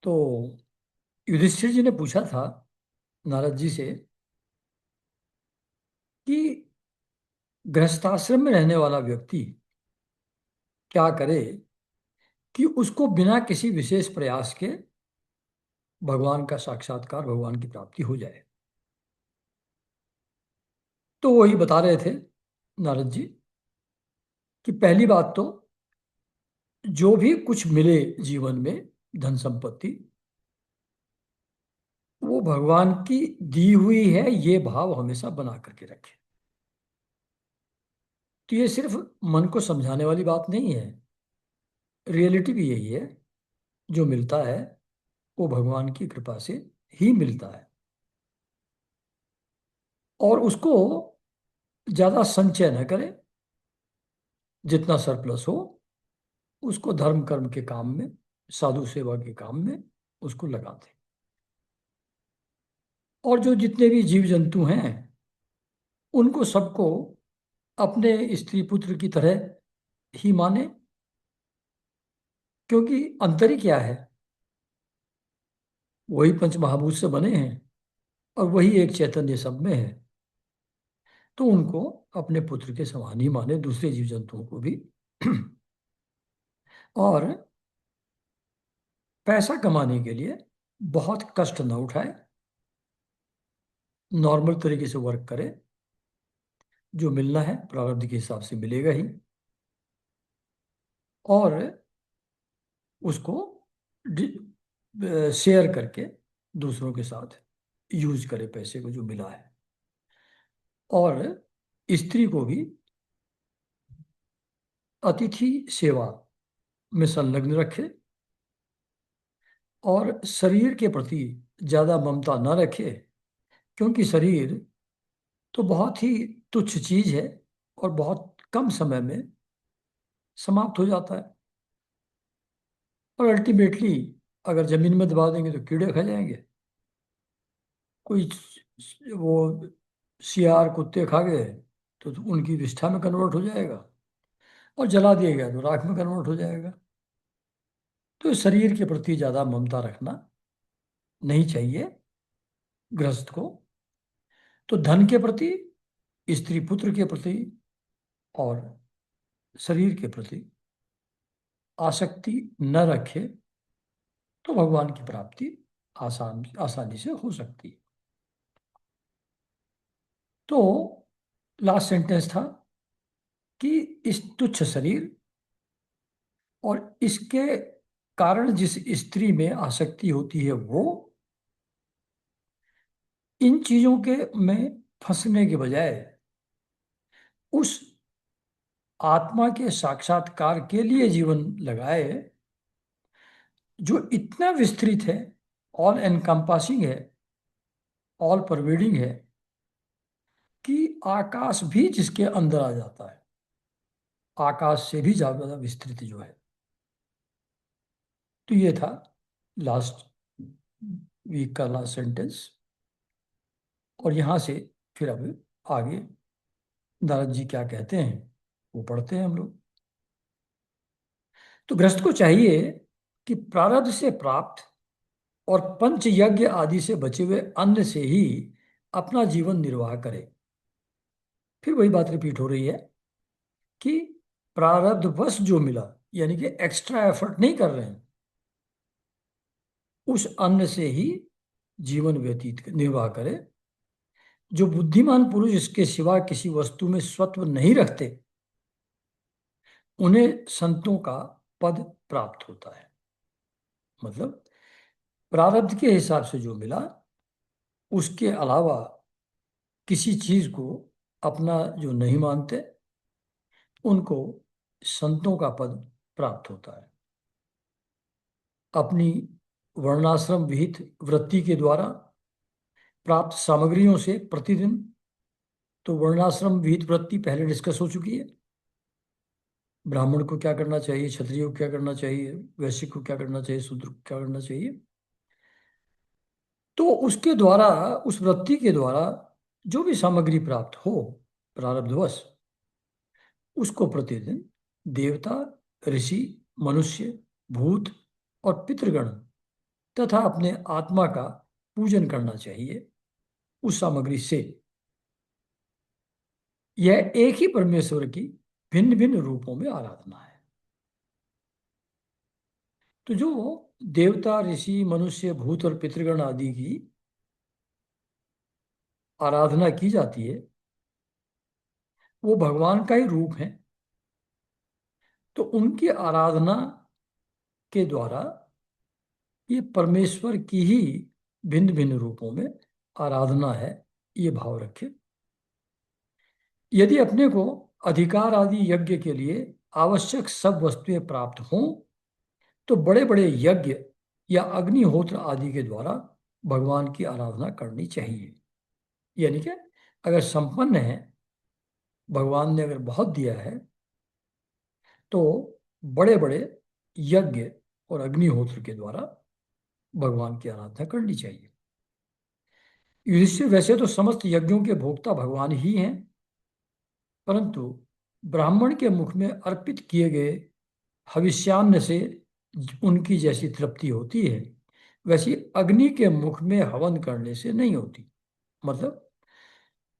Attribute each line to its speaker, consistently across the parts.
Speaker 1: तो युधिष्ठिर जी ने पूछा था नारद जी से कि गृहस्थाश्रम में रहने वाला व्यक्ति क्या करे कि उसको बिना किसी विशेष प्रयास के भगवान का साक्षात्कार, भगवान की प्राप्ति हो जाए। तो वही बता रहे थे नारद जी कि पहली बात तो जो भी कुछ मिले जीवन में, धन संपत्ति, वो भगवान की दी हुई है, ये भाव हमेशा बना करके रखे। तो ये सिर्फ मन को समझाने वाली बात नहीं है, रियलिटी भी यही है। जो मिलता है वो भगवान की कृपा से ही मिलता है, और उसको ज्यादा संचय न करें। जितना सरप्लस हो उसको धर्म कर्म के काम में, साधु सेवा के काम में उसको लगा दें। और जो जितने भी जीव जंतु हैं उनको सबको अपने स्त्री पुत्र की तरह ही माने, क्योंकि अंतर ही क्या है, वही पंचमहाभूत से बने हैं और वही एक चैतन्य सब में है। तो उनको अपने पुत्र के समान ही माने, दूसरे जीव जंतुओं को भी। और पैसा कमाने के लिए बहुत कष्ट न उठाए, नॉर्मल तरीके से वर्क करे। जो मिलना है प्रारब्ध के हिसाब से मिलेगा ही, और उसको शेयर करके दूसरों के साथ यूज करे पैसे को जो मिला है। और स्त्री को भी अतिथि सेवा में संलग्न रखे, और शरीर के प्रति ज्यादा ममता न रखे, क्योंकि शरीर तो बहुत ही तुच्छ चीज है और बहुत कम समय में समाप्त हो जाता है। और अल्टीमेटली अगर जमीन में दबा देंगे तो कीड़े खा जाएंगे। कोई वो सियार कुत्ते खा गए तो उनकी विष्ठा में कन्वर्ट हो जाएगा, और जला दिया गया तो राख में कन्वर्ट हो जाएगा। तो शरीर के प्रति ज्यादा ममता रखना नहीं चाहिए गृहस्थ को। तो धन के प्रति, स्त्री पुत्र के प्रति और शरीर के प्रति आसक्ति न रखे, तो भगवान की प्राप्ति आसानी से हो सकती है। तो लास्ट सेंटेंस था कि इस तुच्छ शरीर और इसके कारण जिस स्त्री में आसक्ति होती है, वो इन चीजों के में फंसने के बजाय उस आत्मा के साक्षात्कार के लिए जीवन लगाए, जो इतना विस्तृत है, ऑल एनकम्पासिंग है, ऑल परवेडिंग है, कि आकाश भी जिसके अंदर आ जाता है, आकाश से भी ज्यादा विस्तृत जो है। तो ये था लास्ट वीक का लास्ट सेंटेंस। और यहां से फिर अब आगे नारद जी क्या कहते हैं वो पढ़ते हैं हम लोग। तो गृहस्थ को चाहिए कि प्रारब्ध से प्राप्त और पंच यज्ञ आदि से बचे हुए अन्न से ही अपना जीवन निर्वाह करे। फिर वही बात रिपीट हो रही है कि प्रारब्ध वश जो मिला, यानी कि एक्स्ट्रा एफर्ट नहीं कर रहे हैं, उस अन्न से ही जीवन व्यतीत निर्वाह करे। जो बुद्धिमान पुरुष इसके सिवा किसी वस्तु में स्वत्व नहीं रखते, उन्हें संतों का पद प्राप्त होता है। मतलब प्रारब्ध के हिसाब से जो मिला, उसके अलावा किसी चीज को अपना जो नहीं मानते, उनको संतों का पद प्राप्त होता है। अपनी वर्णाश्रम विहित वृत्ति के द्वारा प्राप्त सामग्रियों से प्रतिदिन, तो वर्णाश्रम विहित वृत्ति पहले डिस्कस हो चुकी है। ब्राह्मण को क्या करना चाहिए, क्षत्रिय को क्या करना चाहिए, वैश्य को क्या करना चाहिए, शूद्र को क्या करना चाहिए। तो उसके द्वारा, उस वृत्ति के द्वारा जो भी सामग्री प्राप्त हो प्रारब्धवश, उसको प्रतिदिन देवता, ऋषि, मनुष्य, भूत और पितृगण तथा अपने आत्मा का पूजन करना चाहिए उस सामग्री से। यह एक ही परमेश्वर की भिन्न भिन्न रूपों में आराधना है। तो जो देवता, ऋषि, मनुष्य, भूत और पितृगण आदि की आराधना की जाती है वो भगवान का ही रूप है। तो उनकी आराधना के द्वारा ये परमेश्वर की ही भिन्न भिन्न रूपों में आराधना है, ये भाव रखें। यदि अपने को अधिकार आदि यज्ञ के लिए आवश्यक सब वस्तुएं प्राप्त हों तो बड़े बड़े यज्ञ या अग्निहोत्र आदि के द्वारा भगवान की आराधना करनी चाहिए। यानी कि अगर संपन्न है, भगवान ने अगर बहुत दिया है, तो बड़े बड़े यज्ञ और अग्निहोत्र के द्वारा भगवान की आराधना करनी चाहिए। युधिष्ठिर, वैसे तो समस्त यज्ञों के भोक्ता भगवान ही हैं, परंतु ब्राह्मण के मुख में अर्पित किए गए हविष्यान्न से उनकी जैसी तृप्ति होती है, वैसी अग्नि के मुख में हवन करने से नहीं होती। मतलब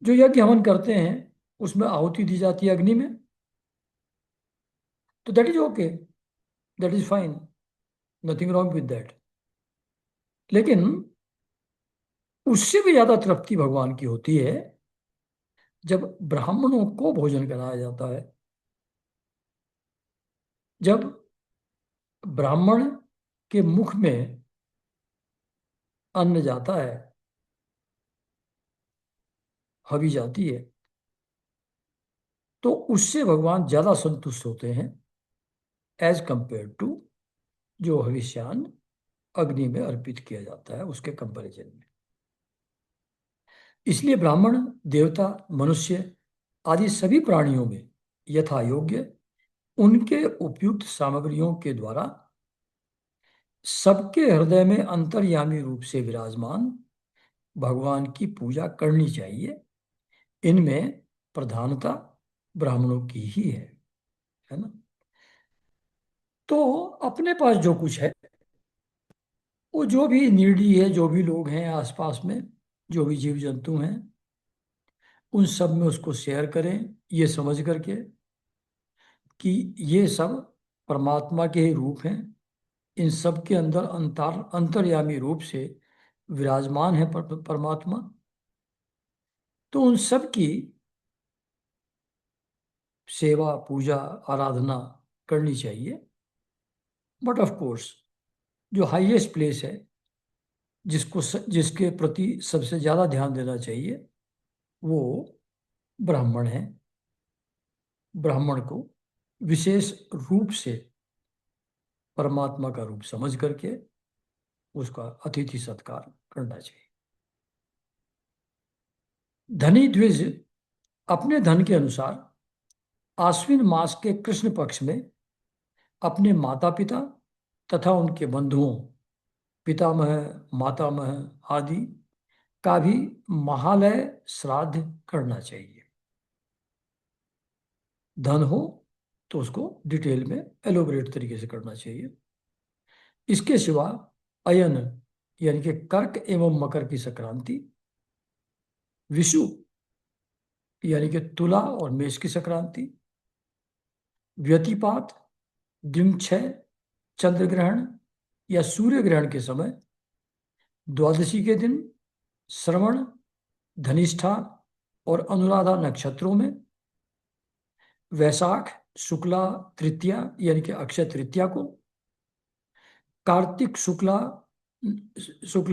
Speaker 1: जो यज्ञ हवन करते हैं उसमें आहुति दी जाती है अग्नि में, तो that is okay, that is fine, nothing wrong with that. लेकिन उससे भी ज्यादा तृप्ति भगवान की होती है जब ब्राह्मणों को भोजन कराया जाता है। जब ब्राह्मण के मुख में अन्न जाता है, हवि जाती है, तो उससे भगवान ज्यादा संतुष्ट होते हैं एज कंपेयर टू जो हविष्यान्न अग्नि में अर्पित किया जाता है उसके कंपैरिजन में। इसलिए ब्राह्मण, देवता, मनुष्य आदि सभी प्राणियों में यथा योग्य उनके उपयुक्त सामग्रियों के द्वारा सबके हृदय में अंतर्यामी रूप से विराजमान भगवान की पूजा करनी चाहिए। इनमें प्रधानता ब्राह्मणों की ही है ना। तो अपने पास जो कुछ है, वो जो भी नीडी है, जो भी लोग हैं आसपास में, जो भी जीव जंतु हैं, उन सब में उसको शेयर करें, ये समझ करके कि ये सब परमात्मा के ही रूप हैं। इन सब के अंदर अंतर्यामी रूप से विराजमान है परमात्मा। तो उन सब की सेवा, पूजा, आराधना करनी चाहिए। बट ऑफ कोर्स जो हाईएस्ट प्लेस है, जिसके प्रति सबसे ज़्यादा ध्यान देना चाहिए, वो ब्राह्मण है। ब्राह्मण को विशेष रूप से परमात्मा का रूप समझ करके उसका अतिथि सत्कार करना चाहिए। धनी द्विज अपने धन के अनुसार आश्विन मास के कृष्ण पक्ष में अपने माता पिता तथा उनके बंधुओं, पितामह, मातामह आदि का भी महालय श्राद्ध करना चाहिए। धन हो तो उसको डिटेल में एलोबरेट तरीके से करना चाहिए। इसके सिवा अयन यानी कि कर्क एवं मकर की संक्रांति, विषु यानी कि तुला और मेष की संक्रांति, व्यतिपात, दिनक्षय, चंद्र ग्रहण या सूर्य ग्रहण के समय, द्वादशी के दिन, श्रवण, धनिष्ठा और अनुराधा नक्षत्रों में, वैशाख शुक्ला तृतीया यानी कि अक्षय तृतीया को, कार्तिक शुक्ल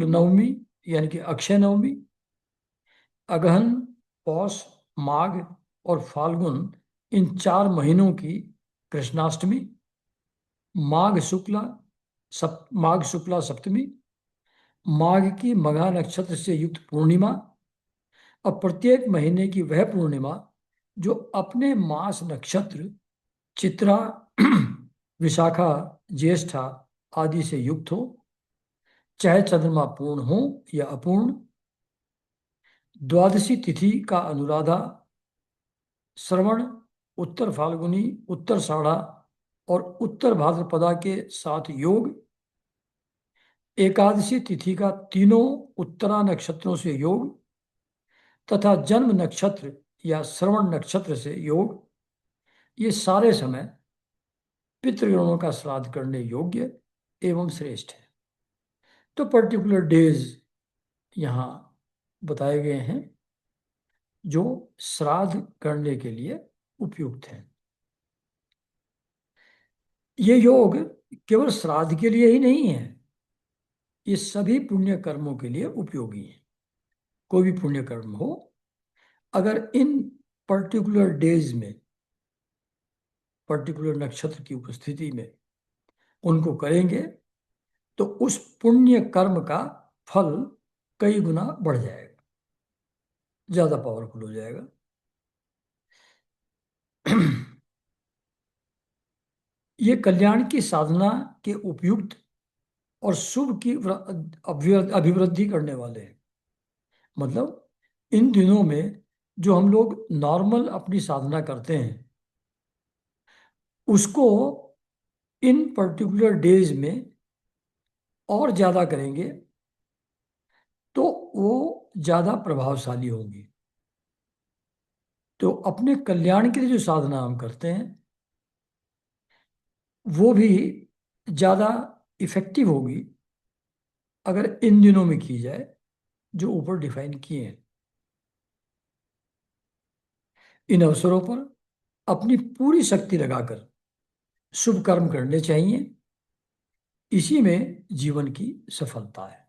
Speaker 1: नवमी यानी कि अक्षय नवमी, अगहन, पौष, माघ और फाल्गुन इन 4 महीनों की कृष्णाष्टमी, माघ शुक्ला सप्तमी, माघ की मघा नक्षत्र से युक्त पूर्णिमा और प्रत्येक महीने की वह पूर्णिमा जो अपने मास नक्षत्र चित्रा, विशाखा, ज्येष्ठा आदि से युक्त हो, चाहे चंद्रमा पूर्ण हो या अपूर्ण, द्वादशी तिथि का अनुराधा, श्रवण, उत्तर फाल्गुनी, उत्तर साढ़ा और उत्तर भाद्रपदा के साथ योग, एकादशी तिथि का तीनों उत्तरा नक्षत्रों से योग तथा जन्म नक्षत्र या श्रवण नक्षत्र से योग, ये सारे समय पितृगणों का श्राद्ध करने योग्य एवं श्रेष्ठ है। तो पर्टिकुलर डेज यहाँ बताए गए हैं जो श्राद्ध करने के लिए उपयुक्त हैं। ये योग केवल श्राद्ध के लिए ही नहीं है, ये सभी पुण्य कर्मों के लिए उपयोगी है। कोई भी पुण्य कर्म हो, अगर इन पर्टिकुलर डेज में, पर्टिकुलर नक्षत्र की उपस्थिति में उनको करेंगे तो उस पुण्य कर्म का फल कई गुना बढ़ जाएगा, ज्यादा पावरफुल हो जाएगा। ये कल्याण की साधना के उपयुक्त और शुभ की अभिवृद्धि करने वाले हैं। मतलब इन दिनों में जो हम लोग नॉर्मल अपनी साधना करते हैं उसको इन पर्टिकुलर डेज में और ज्यादा करेंगे तो वो ज्यादा प्रभावशाली होंगी। तो अपने कल्याण के लिए जो साधना हम करते हैं वो भी ज्यादा इफेक्टिव होगी अगर इन दिनों में की जाए जो ऊपर डिफाइन किए हैं। इन अवसरों पर अपनी पूरी शक्ति लगाकर शुभ कर्म करने चाहिए, इसी में जीवन की सफलता है।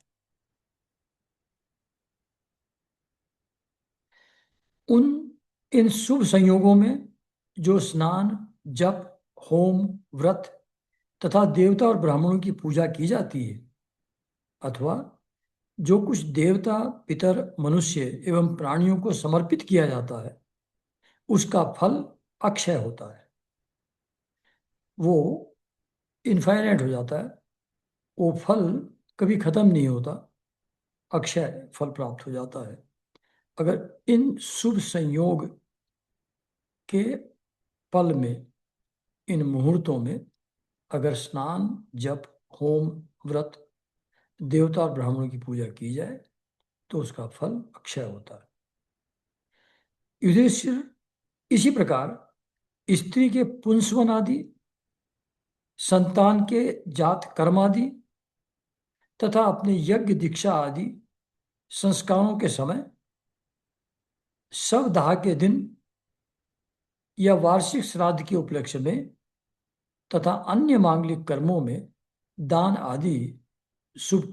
Speaker 1: उन इन शुभ संयोगों में जो स्नान, जप, होम, व्रत तथा देवता और ब्राह्मणों की पूजा की जाती है, अथवा जो कुछ देवता, पितर, मनुष्य एवं प्राणियों को समर्पित किया जाता है, उसका फल अक्षय होता है। वो इनफाइनाइट हो जाता है, वो फल कभी खत्म नहीं होता, अक्षय फल प्राप्त हो जाता है। अगर इन शुभ संयोग के पल में, इन मुहूर्तों में अगर स्नान, जप, होम, व्रत, देवता और ब्राह्मणों की पूजा की जाए तो उसका फल अक्षय होता है। युधिष्ठिर, इसी प्रकार स्त्री के पुंसवन आदि, संतान के जात कर्म आदि तथा अपने यज्ञ, दीक्षा आदि संस्कारों के समय, शवदाह के दिन या वार्षिक श्राद्ध के उपलक्ष्य में तथा अन्य मांगलिक कर्मों में दान आदि शुभ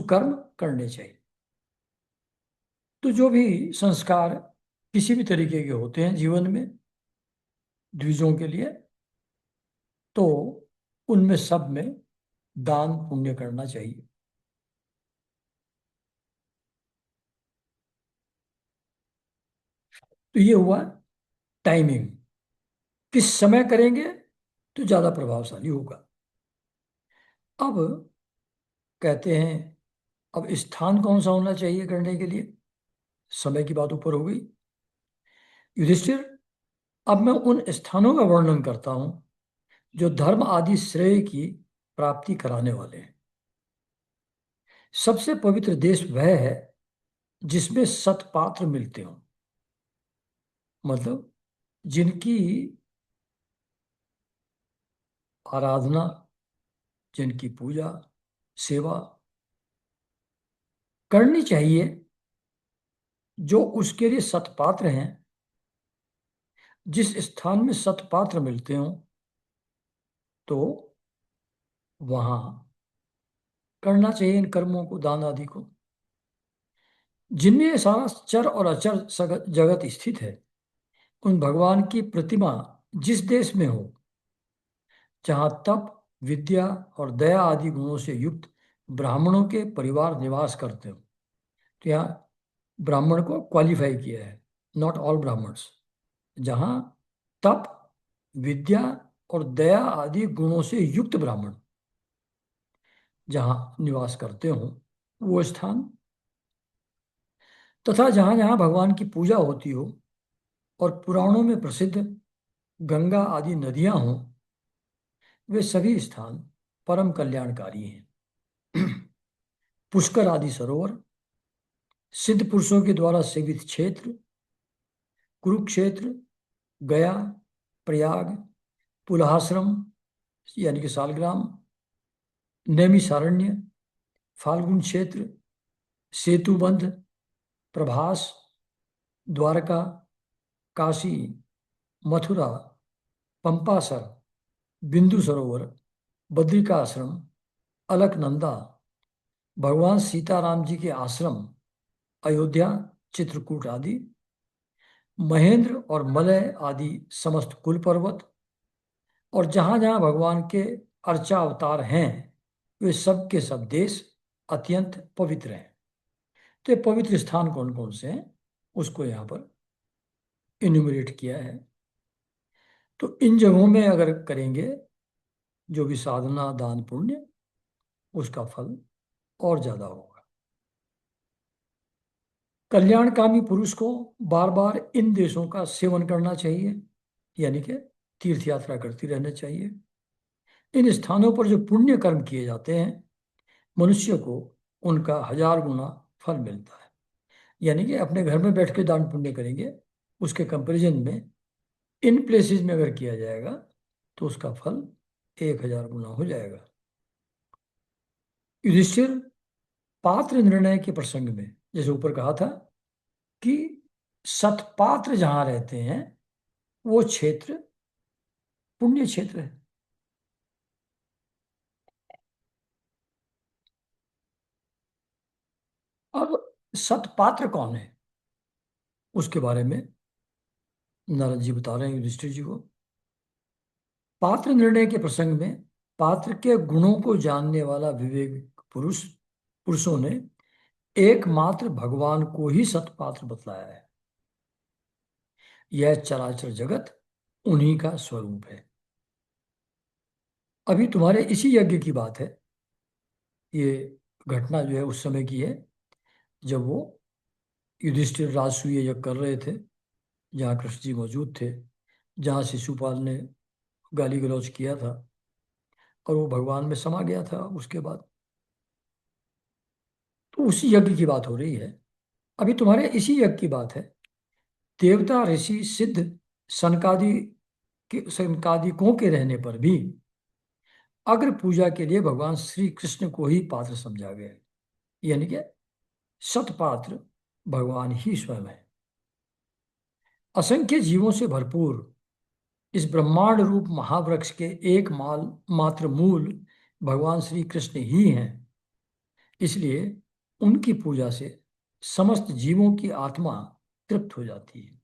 Speaker 1: कर्म करने चाहिए। तो जो भी संस्कार किसी भी तरीके के होते हैं जीवन में द्विजों के लिए, तो उनमें सब में दान पुण्य करना चाहिए। तो ये हुआ टाइमिंग, किस समय करेंगे तो ज्यादा प्रभावशाली होगा। अब कहते हैं, अब स्थान कौन सा होना चाहिए करने के लिए, समय की बात ऊपर हो गई। युधिष्ठिर, अब मैं उन स्थानों का वर्णन करता हूं जो धर्म आदि श्रेय की प्राप्ति कराने वाले हैं। सबसे पवित्र देश वह है जिसमें सत्पात्र मिलते हों, मतलब जिनकी आराधना, जिनकी पूजा, सेवा करनी चाहिए, जो उसके लिए सत्पात्र हैं। जिस स्थान में सत्पात्र मिलते हों तो वहां करना चाहिए इन कर्मों को, दान आदि को। जिनमें ये सारा चर और अचर जगत स्थित है, उन भगवान की प्रतिमा जिस देश में हो, जहाँ तप, विद्या और दया आदि गुणों से युक्त ब्राह्मणों के परिवार निवास करते हो, तो यहाँ ब्राह्मण को क्वालिफाई किया है, नॉट ऑल ब्राह्मण्स। जहाँ तप, विद्या और दया आदि गुणों से युक्त ब्राह्मण जहाँ निवास करते हो, वो स्थान, तथा जहाँ जहाँ भगवान की पूजा होती हो और पुराणों में प्रसिद्ध गंगा आदि नदियां हों, वे सभी स्थान परम कल्याणकारी हैं। पुष्कर आदि सरोवर, सिद्ध पुरुषों के द्वारा सेवित क्षेत्र, कुरुक्षेत्र, गया, प्रयाग, पुलहाश्रम यानी कि सालग्राम, नैमिषारण्य, फाल्गुन क्षेत्र, सेतुबंध, प्रभास, द्वारका, काशी, मथुरा, पंपासर, बिंदु सरोवर, बद्रिकाश्रम, अलकनंदा, भगवान सीताराम जी के आश्रम, अयोध्या, चित्रकूट आदि, महेंद्र और मलय आदि समस्त कुल पर्वत, और जहां जहां भगवान के अर्चा अवतार हैं, वे सब के सब देश अत्यंत पवित्र हैं। तो ये पवित्र स्थान कौन कौन से हैं, उसको यहाँ पर इन्यूमरेट किया है। तो इन जगहों में अगर करेंगे जो भी साधना दान पुण्य, उसका फल और ज्यादा होगा। कल्याणकामी पुरुष को बार बार इन देशों का सेवन करना चाहिए, यानी कि तीर्थ यात्रा करती रहना चाहिए। इन स्थानों पर जो पुण्य कर्म किए जाते हैं, मनुष्य को उनका 1000 गुना फल मिलता है। यानी कि अपने घर में बैठ के दान पुण्य करेंगे, उसके कंपैरिजन में इन प्लेसेस में अगर किया जाएगा तो उसका फल 1000 गुना हो जाएगा। युधिष्ठिर, पात्र निर्णय के प्रसंग में जैसे ऊपर कहा था कि सतपात्र जहां रहते हैं वो क्षेत्र पुण्य क्षेत्र है। अब सतपात्र कौन है, उसके बारे में नारद जी बता रहे हैं युधिष्ठिर जी को। पात्र निर्णय के प्रसंग में पात्र के गुणों को जानने वाला विवेक पुरुषों ने एकमात्र भगवान को ही सतपात्र बतलाया है। यह चराचर जगत उन्हीं का स्वरूप है। अभी तुम्हारे इसी यज्ञ की बात है। ये घटना जो है उस समय की है जब वो युधिष्ठिर राजसूय यज्ञ कर रहे थे, जहाँ कृष्ण जी मौजूद थे, जहाँ शिशुपाल ने गाली गलौज किया था और वो भगवान में समा गया था उसके बाद। तो उसी यज्ञ की बात हो रही है। अभी तुम्हारे इसी यज्ञ की बात है। देवता ऋषि सिद्ध सनकादि सनकादिकों के रहने पर भी अग्र पूजा के लिए भगवान श्री कृष्ण को ही पात्र समझा गया। यानी कि सतपात्र भगवान ही स्वयं है। असंख्य जीवों से भरपूर इस ब्रह्मांड रूप महावृक्ष के एक मात्र मूल भगवान श्री कृष्ण ही हैं। इसलिए उनकी पूजा से समस्त जीवों की आत्मा तृप्त हो जाती है।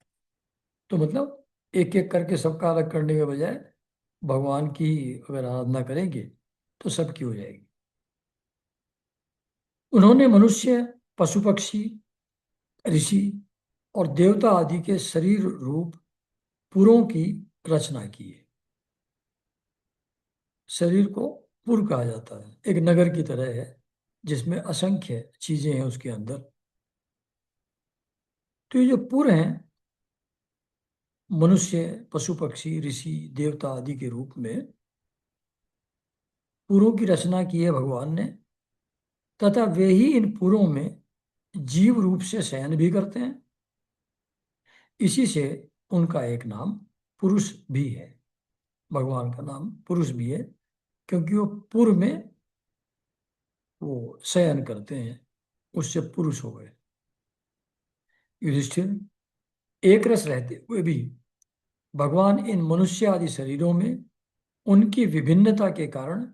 Speaker 1: तो मतलब एक एक करके सबका अलग करने के बजाय भगवान की अगर आराधना करेंगे तो सबकी हो जाएगी। उन्होंने मनुष्य, पशु पक्षी, ऋषि और देवता आदि के शरीर रूप पुरों की रचना की है। शरीर को पुर कहा जाता है, एक नगर की तरह है जिसमें असंख्य चीजें हैं उसके अंदर। तो ये जो पुर हैं, मनुष्य, पशु पक्षी, ऋषि, देवता आदि के रूप में पुरों की रचना की है भगवान ने, तथा वे ही इन पुरों में जीव रूप से शयन भी करते हैं। इसी से उनका एक नाम पुरुष भी है। भगवान का नाम पुरुष भी है क्योंकि वो पुर में वो शयन करते हैं, उससे पुरुष हो गए। युधिष्ठिर, एक रस रहते हुए भी भगवान इन मनुष्य आदि शरीरों में उनकी विभिन्नता के कारण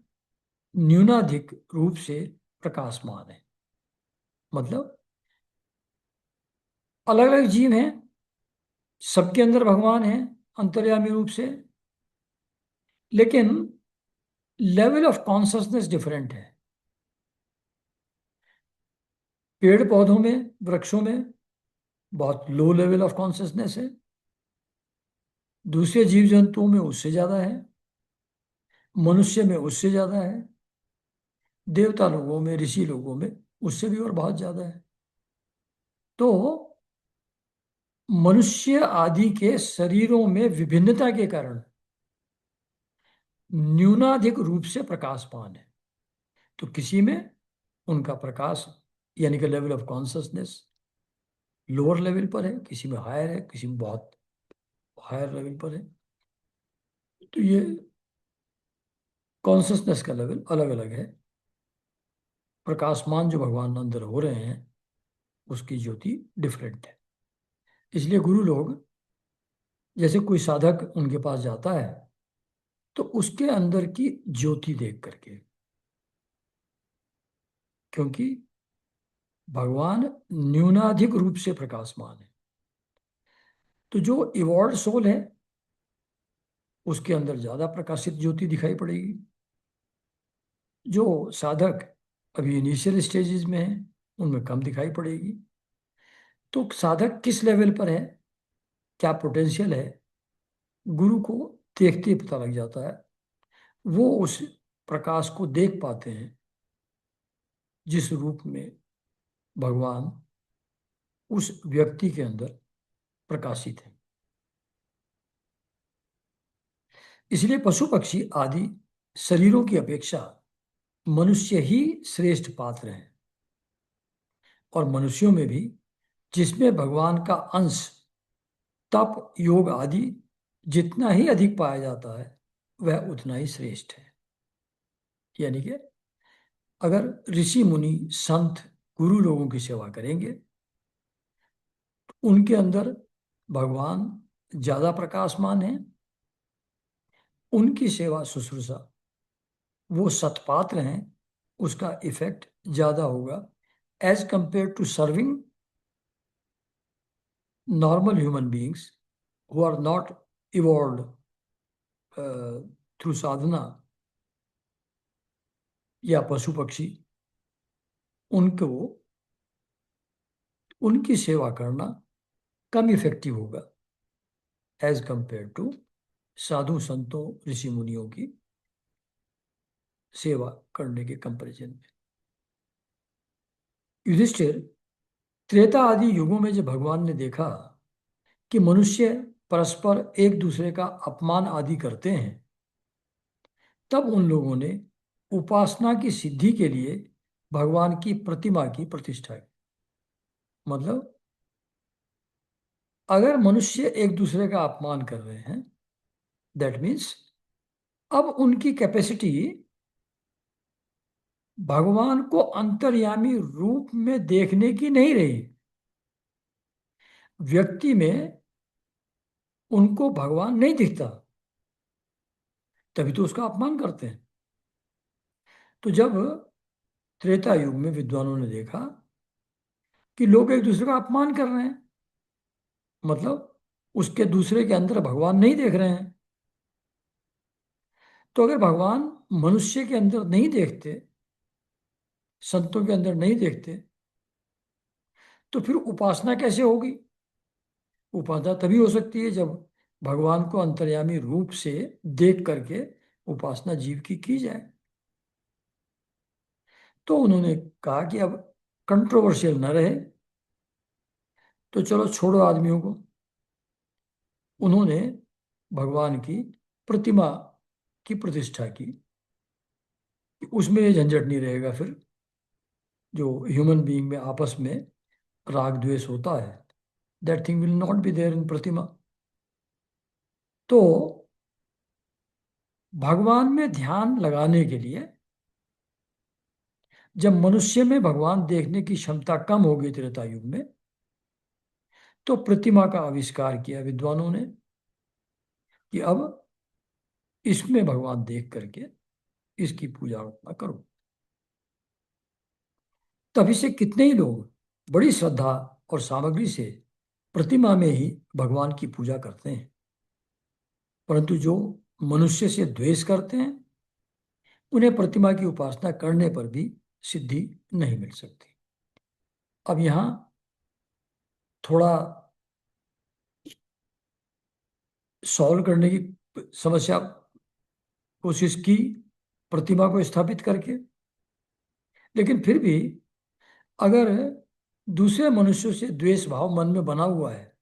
Speaker 1: न्यूनाधिक रूप से प्रकाशमान है। मतलब अलग अलग जीव हैं, सबके अंदर भगवान है अंतर्यामी रूप से, लेकिन लेवल ऑफ कॉन्शसनेस डिफरेंट है। पेड़ पौधों में, वृक्षों में बहुत लो लेवल ऑफ कॉन्शसनेस है, दूसरे जीव जंतुओं में उससे ज्यादा है, मनुष्य में उससे ज्यादा है, देवता लोगों में, ऋषि लोगों में उससे भी और बहुत ज्यादा है। तो मनुष्य आदि के शरीरों में विभिन्नता के कारण न्यूनाधिक रूप से प्रकाशमान है। तो किसी में उनका प्रकाश यानी कि level of consciousness lower level पर है, किसी में हायर है, किसी में बहुत हायर लेवल पर है। तो ये कॉन्शसनेस का लेवल अलग अलग है। प्रकाशमान जो भगवान अंदर हो रहे हैं उसकी ज्योति डिफरेंट है। इसलिए गुरु लोग, जैसे कोई साधक उनके पास जाता है तो उसके अंदर की ज्योति देख करके, क्योंकि भगवान न्यूनाधिक रूप से प्रकाशमान है, तो जो इवॉल्व सोल है उसके अंदर ज्यादा प्रकाशित ज्योति दिखाई पड़ेगी। जो साधक अभी इनिशियल स्टेजेस में है उनमें कम दिखाई पड़ेगी। तो साधक किस लेवल पर है, क्या पोटेंशियल है, गुरु को देखते ही पता लग जाता है। वो उस प्रकाश को देख पाते हैं जिस रूप में भगवान उस व्यक्ति के अंदर प्रकाशित है। इसलिए पशु पक्षी आदि शरीरों की अपेक्षा मनुष्य ही श्रेष्ठ पात्र हैं। और मनुष्यों में भी जिसमें भगवान का अंश तप योग आदि जितना ही अधिक पाया जाता है वह उतना ही श्रेष्ठ है। यानी कि अगर ऋषि मुनि संत गुरु लोगों की सेवा करेंगे तो उनके अंदर भगवान ज्यादा प्रकाशमान है, उनकी सेवा शुश्रूषा वो सत्पात्र हैं, उसका इफेक्ट ज्यादा होगा as compared to serving normal human beings who are not evolve through sadhana या पशु पक्षी। उनको उनकी सेवा करना कम इफेक्टिव होगा एज कंपेयर टू साधु संतों ऋषि मुनियों की सेवा करने के कंपैरिजन में। युधिष्ठिर, त्रेता आदि युगों में जब भगवान ने देखा कि मनुष्य परस्पर एक दूसरे का अपमान आदि करते हैं, तब उन लोगों ने उपासना की सिद्धि के लिए भगवान की प्रतिमा की प्रतिष्ठा की। मतलब अगर मनुष्य एक दूसरे का अपमान कर रहे हैं, दैट मीन्स अब उनकी कैपेसिटी भगवान को अंतर्यामी रूप में देखने की नहीं रही। व्यक्ति में उनको भगवान नहीं दिखता, तभी तो उसका अपमान करते हैं। तो जब त्रेता युग में विद्वानों ने देखा कि लोग एक दूसरे का अपमान कर रहे हैं, मतलब उसके दूसरे के अंदर भगवान नहीं देख रहे हैं, तो अगर भगवान मनुष्य के अंदर नहीं देखते, संतों के अंदर नहीं देखते, तो फिर उपासना कैसे होगी। उपासना तभी हो सकती है जब भगवान को अंतर्यामी रूप से देख करके उपासना जीव की जाए। तो उन्होंने कहा कि अब कंट्रोवर्शियल न रहे, तो चलो छोड़ो आदमियों को। उन्होंने भगवान की प्रतिमा की प्रतिष्ठा की। उसमें ये झंझट नहीं रहेगा फिर, जो ह्यूमन बीइंग में आपस में राग द्वेष होता है, that thing will not be there in pratima. तो भगवान में ध्यान लगाने के लिए जब मनुष्य में भगवान देखने की क्षमता कम हो गई त्रेता युग में, तो प्रतिमा का आविष्कार किया विद्वानों ने कि अब इसमें भगवान देख करके इसकी पूजा अर्चना करो। तभी से कितने ही लोग बड़ी श्रद्धा और सामग्री से प्रतिमा में ही भगवान की पूजा करते हैं, परंतु जो मनुष्य से द्वेष करते हैं उन्हें प्रतिमा की उपासना करने पर भी सिद्धि नहीं मिल सकती। अब यहाँ थोड़ा सॉल्व करने की समस्या कोशिश की प्रतिमा को स्थापित करके, लेकिन फिर भी अगर दूसरे मनुष्यों से द्वेष भाव मन में बना हुआ है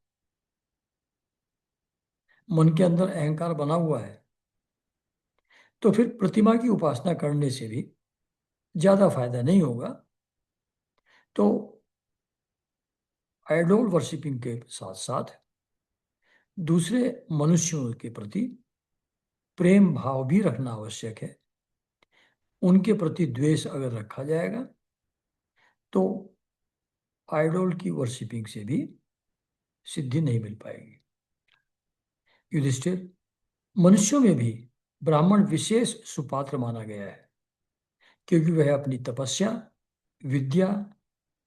Speaker 1: मन के अंदर अहंकार बना हुआ है, तो फिर प्रतिमा की उपासना करने से भी ज्यादा फायदा नहीं होगा। तो आइडोल वर्शिपिंग के साथ साथ दूसरे मनुष्यों के प्रति प्रेम भाव भी रखना आवश्यक है। उनके प्रति द्वेष अगर रखा जाएगा तो आइडोल की वर्शिपिंग से भी सिद्धि नहीं मिल पाएगी। युधिष्ठिर, मनुष्यों में भी ब्राह्मण विशेष सुपात्र माना गया है, क्योंकि वह अपनी तपस्या, विद्या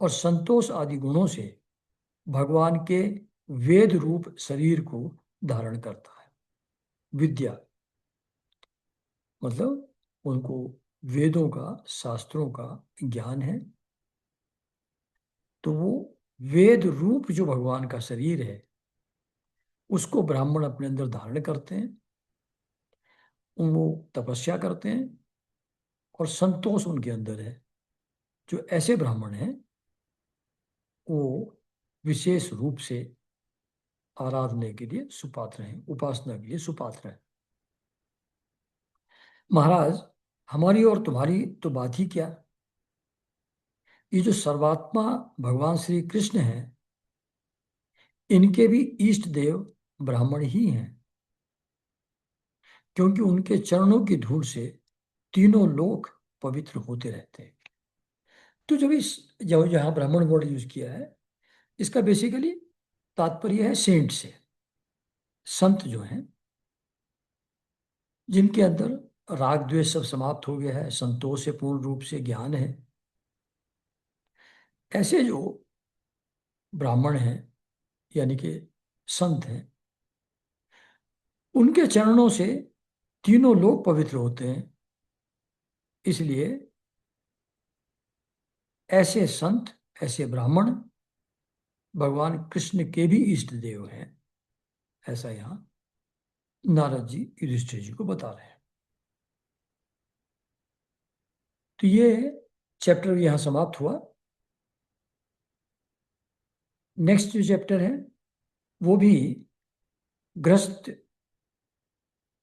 Speaker 1: और संतोष आदि गुणों से भगवान के वेद रूप शरीर को धारण करता है। विद्या मतलब उनको वेदों का, शास्त्रों का ज्ञान है, तो वो वेद रूप जो भगवान का शरीर है उसको ब्राह्मण अपने अंदर धारण करते हैं। वो तपस्या करते हैं और संतोष उनके अंदर है। जो ऐसे ब्राह्मण हैं वो विशेष रूप से आराधना के लिए सुपात्र हैं, उपासना के लिए सुपात्र हैं। महाराज, हमारी और तुम्हारी तो बात ही क्या, ये जो सर्वात्मा भगवान श्री कृष्ण हैं, इनके भी इष्ट देव ब्राह्मण ही हैं, क्योंकि उनके चरणों की धूल से तीनों लोक पवित्र होते रहते हैं। तो जब यहाँ ब्राह्मण वर्ड यूज किया है, इसका बेसिकली तात्पर्य है सेंट से, संत जो हैं, जिनके अंदर राग द्वेष सब समाप्त हो गया है, संतोष से पूर्ण रूप से ज्ञान है। ऐसे जो ब्राह्मण हैं यानी कि संत हैं, उनके चरणों से तीनों लोग पवित्र होते हैं। इसलिए ऐसे संत, ऐसे ब्राह्मण भगवान कृष्ण के भी इष्ट देव हैं, ऐसा यहाँ नारद जी युधिष्ठिर जी को बता रहे हैं। तो ये चैप्टर यहाँ समाप्त हुआ। नेक्स्ट जो चैप्टर है वो भी गृहस्थ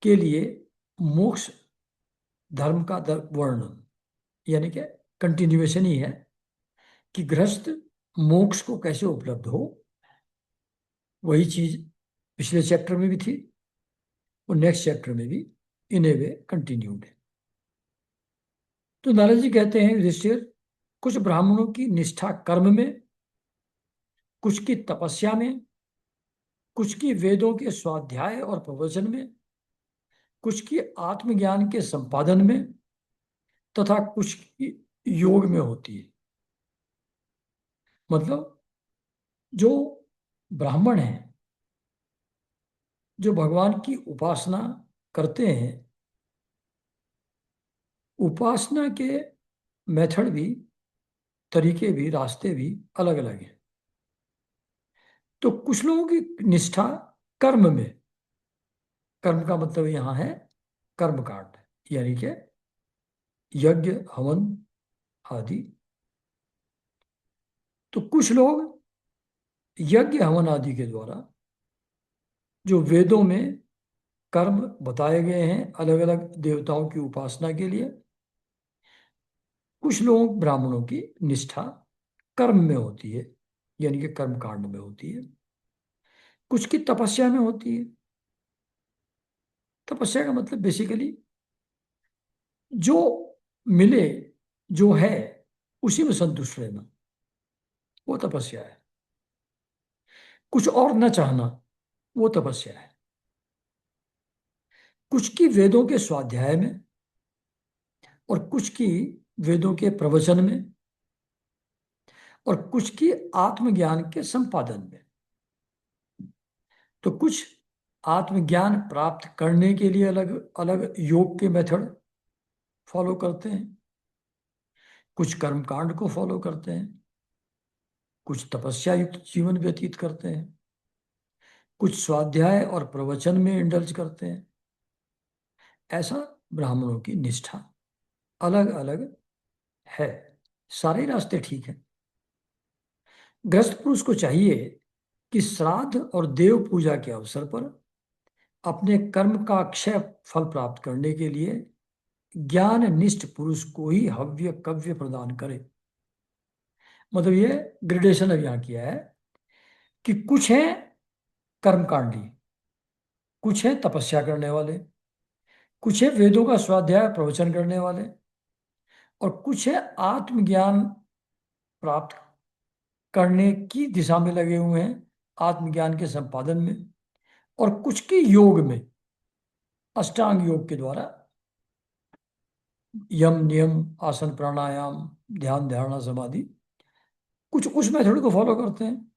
Speaker 1: के लिए मोक्ष धर्म का वर्णन, यानी कि कंटिन्यूएशन ही है कि गृहस्थ मोक्ष को कैसे उपलब्ध हो। वही चीज पिछले चैप्टर में भी थी और नेक्स्ट चैप्टर में भी इन ए वे कंटिन्यूड है। तो नारद जी कहते हैं, युधिष्ठिर, कुछ ब्राह्मणों की निष्ठा कर्म में, कुछ की तपस्या में, कुछ की वेदों के स्वाध्याय और प्रवचन में, कुछ की आत्मज्ञान के संपादन में, तथा कुछ की योग में होती है। मतलब जो ब्राह्मण हैं, जो भगवान की उपासना करते हैं, उपासना के मेथड भी, तरीके भी, रास्ते भी अलग अलग हैं। तो कुछ लोगों की निष्ठा कर्म में, कर्म का मतलब यहां है कर्मकांड, यानी कि यज्ञ, हवन आदि। तो कुछ लोग यज्ञ हवन आदि के द्वारा जो वेदों में कर्म बताए गए हैं अलग अलग देवताओं की उपासना के लिए, कुछ लोग ब्राह्मणों की निष्ठा कर्म में होती है, यानी कि कर्म कांड में होती है। कुछ की तपस्या में होती है। तपस्या का मतलब बेसिकली जो मिले, जो है उसी में संतुष्ट रहना, वो तपस्या है। कुछ और न चाहना, वो तपस्या है। कुछ की वेदों के स्वाध्याय में और कुछ की वेदों के प्रवचन में और कुछ की आत्मज्ञान के संपादन में। तो कुछ आत्मज्ञान प्राप्त करने के लिए अलग अलग योग के मेथड फॉलो करते हैं, कुछ कर्मकांड को फॉलो करते हैं, कुछ तपस्या युक्त जीवन व्यतीत करते हैं, कुछ स्वाध्याय और प्रवचन में इंडल्ज करते हैं। ऐसा ब्राह्मणों की निष्ठा अलग अलग है। सारे रास्ते ठीक हैं। गृहस्थ पुरुष को चाहिए कि श्राद्ध और देव पूजा के अवसर पर अपने कर्म का अक्षय फल प्राप्त करने के लिए ज्ञान निष्ठ पुरुष को ही हव्य कव्य प्रदान करे। मतलब ये ग्रेडेशन अब यहाँ किया है कि कुछ है कर्मकांडी, कुछ है तपस्या करने वाले, कुछ है वेदों का स्वाध्याय प्रवचन करने वाले, और कुछ है आत्मज्ञान प्राप्त करने की दिशा में लगे हुए हैं, आत्मज्ञान के संपादन में, और कुछ की योग में, अष्टांग योग के द्वारा यम नियम आसन प्राणायाम ध्यान धारणा समाधि, कुछ उस मेथड को फॉलो करते हैं।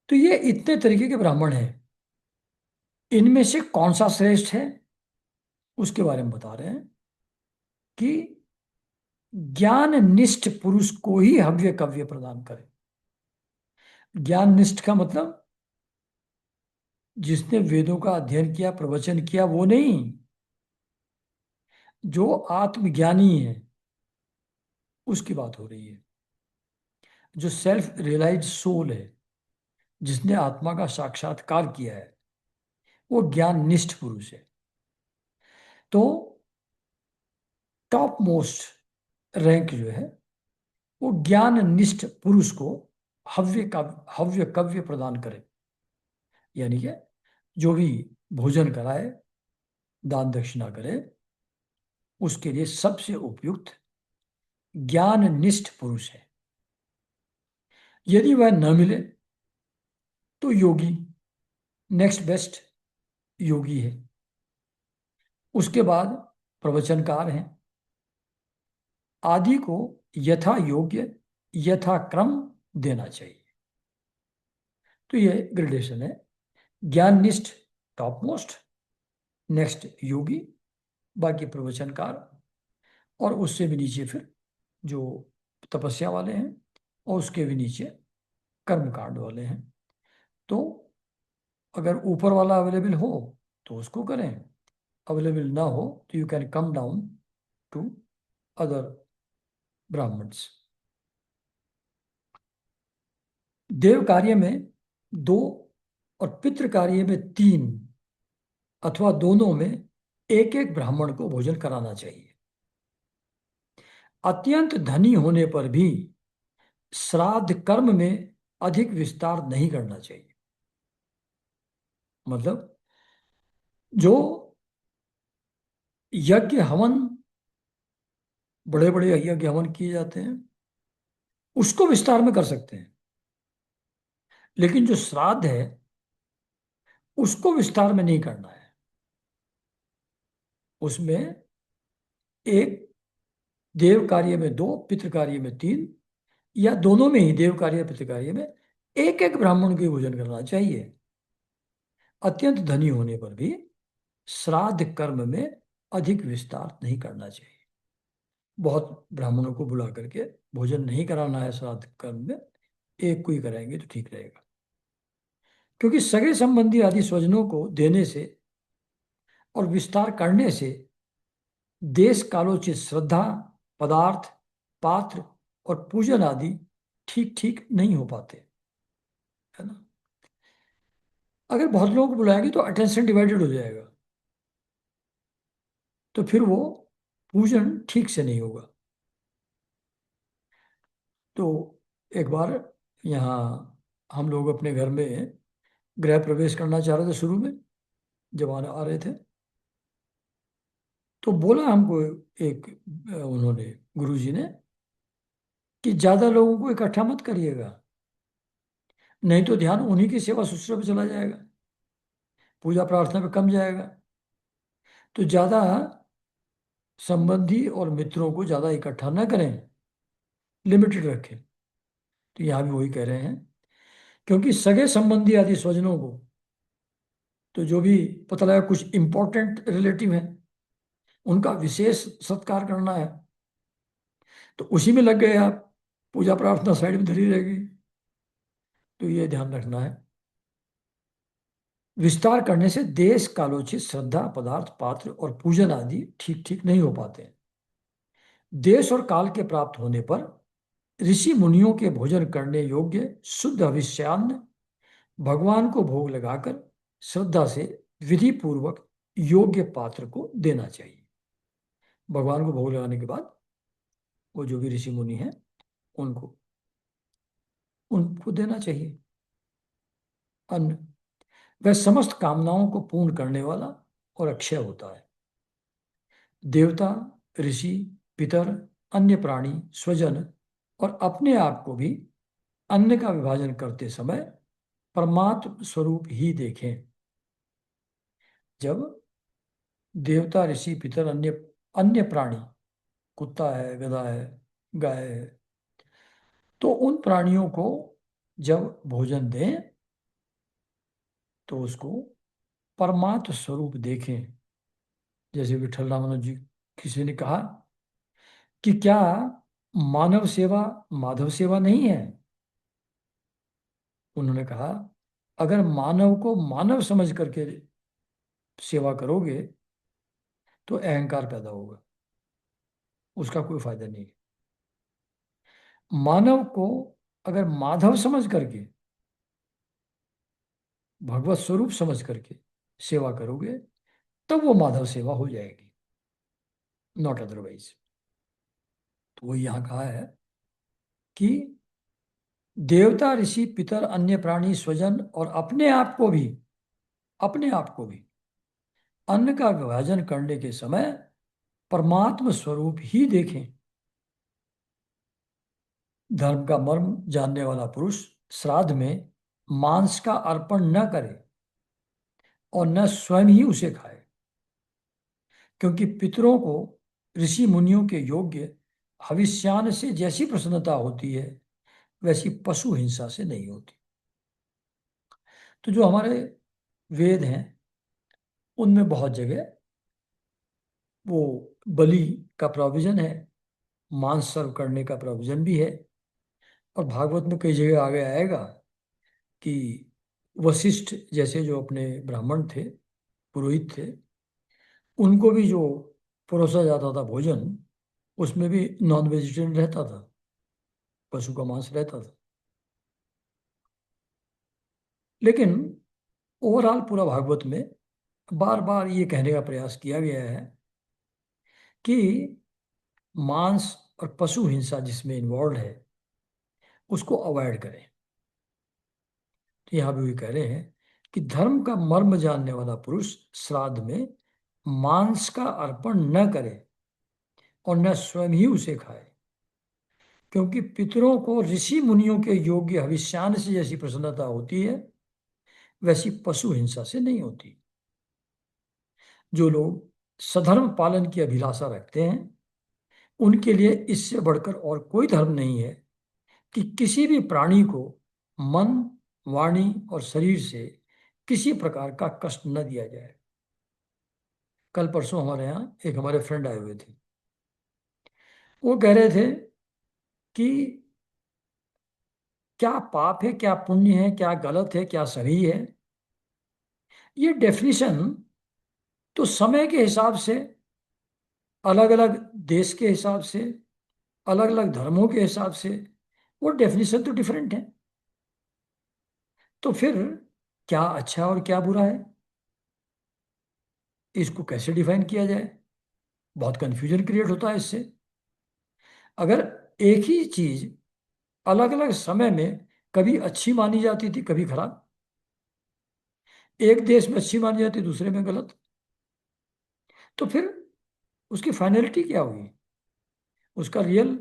Speaker 1: तो ये इतने तरीके के ब्राह्मण हैं। इनमें से कौन सा श्रेष्ठ है उसके बारे में बता रहे हैं कि ज्ञान निष्ठ पुरुष को ही हव्य कव्य प्रदान करे। ज्ञान निष्ठ का मतलब जिसने वेदों का अध्ययन किया प्रवचन किया वो नहीं, जो आत्मज्ञानी है उसकी बात हो रही है। जो सेल्फ रियलाइज्ड सोल है, जिसने आत्मा का साक्षात्कार किया है, वो ज्ञान निष्ठ पुरुष है। तो टॉप मोस्ट रैंक जो है वो ज्ञान निष्ठ पुरुष को हव्य कव्य प्रदान करे। यानी कि जो भी भोजन कराए, दान दक्षिणा करे, उसके लिए सबसे उपयुक्त ज्ञान निष्ठ पुरुष है। यदि वह न मिले तो योगी नेक्स्ट बेस्ट योगी है। उसके बाद प्रवचनकार हैं। आदि को यथा योग्य यथा क्रम देना चाहिए। तो ये ग्रेडेशन है। ज्ञाननिष्ठ टॉप मोस्ट, नेक्स्ट योगी, बाकी प्रवचनकार, और उससे भी नीचे फिर जो तपस्या वाले हैं, और उसके भी नीचे कर्मकांड वाले हैं। तो अगर ऊपर वाला अवेलेबल हो तो उसको करें, अवेलेबल ना हो तो you can come down to other Brahmins. देव कार्य में 2 और पितृ कार्य में 3 अथवा दोनों में एक एक ब्राह्मण को भोजन कराना चाहिए। अत्यंत धनी होने पर भी श्राद्ध कर्म में अधिक विस्तार नहीं करना चाहिए। मतलब जो यज्ञ हवन, बड़े बड़े यज्ञ हवन किए जाते हैं, उसको विस्तार में कर सकते हैं, लेकिन जो श्राद्ध है उसको विस्तार में नहीं करना है। उसमें एक देव कार्य में 2, पितृ कार्य में 3, या दोनों में ही, देव कार्य पितृ कार्य में एक एक ब्राह्मण को ही भोजन करना चाहिए। अत्यंत धनी होने पर भी श्राद्ध कर्म में अधिक विस्तार नहीं करना चाहिए। बहुत ब्राह्मणों को बुला करके भोजन नहीं कराना है श्राद्ध कर्म में, एक को ही कराएंगे तो ठीक रहेगा। क्योंकि सगे संबंधी आदि स्वजनों को देने से और विस्तार करने से देश कालोचित श्रद्धा, पदार्थ, पात्र और पूजन आदि ठीक ठीक नहीं हो पाते, है ना। अगर बहुत लोगों को बुलाएंगे तो अटेंशन डिवाइडेड हो जाएगा, तो फिर वो पूजन ठीक से नहीं होगा। तो एक बार यहाँ हम लोग अपने घर में गृह प्रवेश करना चाह रहे थे शुरू में, जब आ रहे थे, तो बोला हमको एक उन्होंने, गुरुजी ने, कि ज़्यादा लोगों को इकट्ठा मत करिएगा, नहीं तो ध्यान उन्हीं की सेवा शुश्रूषा पे चला जाएगा, पूजा प्रार्थना पे कम जाएगा। तो ज़्यादा संबंधी और मित्रों को ज़्यादा इकट्ठा न करें, लिमिटेड रखें। तो यहाँ भी वही कह रहे हैं, क्योंकि सगे संबंधी आदि स्वजनों को, तो जो भी पता लगा कुछ इंपॉर्टेंट रिलेटिव हैं, उनका विशेष सत्कार करना है, तो उसी में लग गए आप, पूजा प्रार्थना साइड में धरी रहेगी। तो ये ध्यान रखना है। विस्तार करने से देश कालोचित श्रद्धा, पदार्थ, पात्र और पूजन आदि ठीक ठीक नहीं हो पाते। देश और काल के प्राप्त होने पर ऋषि मुनियों के भोजन करने योग्य शुद्ध हविष्यान्न भगवान को भोग लगाकर श्रद्धा से विधि पूर्वक योग्य पात्र को देना चाहिए। भगवान को भोग लगाने के बाद वो जो भी ऋषि मुनि हैं उनको उनको देना चाहिए अन्न। वह समस्त कामनाओं को पूर्ण करने वाला और अक्षय होता है। देवता, ऋषि, पितर, अन्य प्राणी, स्वजन और अपने आप को भी अन्न का विभाजन करते समय परमात्म स्वरूप ही देखें। जब देवता, ऋषि, पितर, अन्य अन्य प्राणी, कुत्ता है, गधा है, गाय है, तो उन प्राणियों को जब भोजन दें तो उसको परमात्म स्वरूप देखें। जैसे विठल रामानुज जी किसी ने कहा कि क्या मानव सेवा माधव सेवा नहीं है? उन्होंने कहा अगर मानव को मानव समझ करके सेवा करोगे तो अहंकार पैदा होगा, उसका कोई फायदा नहीं है। मानव को अगर माधव समझ करके, भगवत स्वरूप समझ करके सेवा करोगे तब वो माधव सेवा हो जाएगी, नॉट अदरवाइज। तो वो यहां कहा है कि देवता, ऋषि, पितर, अन्य प्राणी, स्वजन और अपने आप को भी अन्न का विभाजन करने के समय परमात्म स्वरूप ही देखें। धर्म का मर्म जानने वाला पुरुष श्राद्ध में मांस का अर्पण न करे और न स्वयं ही उसे खाए, क्योंकि पितरों को ऋषि मुनियों के योग्य हविष्यान से जैसी प्रसन्नता होती है वैसी पशु हिंसा से नहीं होती। तो जो हमारे वेद हैं उनमें बहुत जगह वो बलि का प्रोविजन है, मांस सर्व करने का प्रोविजन भी है। और भागवत में कई जगह आगे आएगा कि वशिष्ठ जैसे जो अपने ब्राह्मण थे, पुरोहित थे, उनको भी जो परोसा जाता था भोजन उसमें भी नॉन वेजिटेरियन रहता था, पशु का मांस रहता था। लेकिन ओवरऑल पूरा भागवत में बार बार ये कहने का प्रयास किया गया है कि मांस और पशु हिंसा जिसमें इन्वॉल्व है उसको अवॉइड करें। तो यहाँ भी कह रहे हैं कि धर्म का मर्म जानने वाला पुरुष श्राद्ध में मांस का अर्पण न करे और न स्वयं ही उसे खाए, क्योंकि पितरों को ऋषि मुनियों के योग्य हविष्यान से जैसी प्रसन्नता होती है वैसी पशु हिंसा से नहीं होती। जो लोग सधर्म पालन की अभिलाषा रखते हैं उनके लिए इससे बढ़कर और कोई धर्म नहीं है कि किसी भी प्राणी को मन, वाणी और शरीर से किसी प्रकार का कष्ट न दिया जाए। कल परसों हमारे यहाँ एक हमारे फ्रेंड आए हुए थे। वो कह रहे थे कि क्या पाप है, क्या पुण्य है, क्या गलत है, क्या सही है, ये डेफिनेशन तो समय के हिसाब से, अलग अलग देश के हिसाब से, अलग अलग धर्मों के हिसाब से वो डेफिनेशन तो डिफरेंट है। तो फिर क्या अच्छा और क्या बुरा है, इसको कैसे डिफाइन किया जाए? बहुत कंफ्यूजन क्रिएट होता है इससे। अगर एक ही चीज अलग अलग समय में कभी अच्छी मानी जाती थी कभी खराब, एक देश में अच्छी मानी जाती दूसरे में गलत, तो फिर उसकी फाइनलिटी क्या होगी? उसका रियल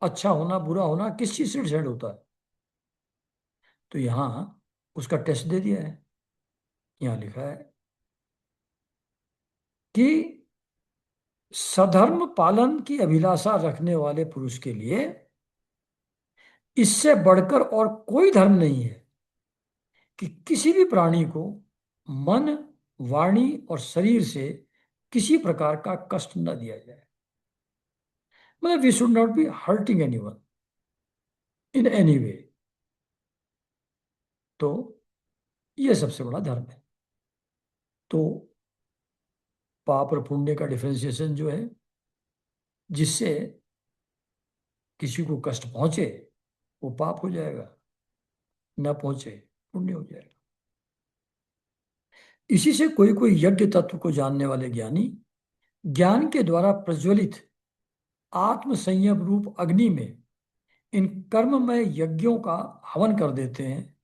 Speaker 1: अच्छा होना बुरा होना किस चीज से डिसाइड होता है? तो यहाँ उसका टेस्ट दे दिया है। यहाँ लिखा है कि सधर्म पालन की अभिलाषा रखने वाले पुरुष के लिए इससे बढ़कर और कोई धर्म नहीं है कि किसी भी प्राणी को मन, वाणी और शरीर से किसी प्रकार का कष्ट न दिया जाए। मतलब we should not be hurting anyone in any way. तो यह सबसे बड़ा धर्म है। तो पाप और पुण्य का डिफरेंशिएशन जो है, जिससे किसी को कष्ट पहुंचे वो पाप हो जाएगा, न पहुंचे पुण्य हो जाएगा। इसी से कोई कोई यज्ञ तत्व को जानने वाले ज्ञानी ज्ञान के द्वारा प्रज्वलित आत्म संयम रूप अग्नि में इन कर्ममय यज्ञों का हवन कर देते हैं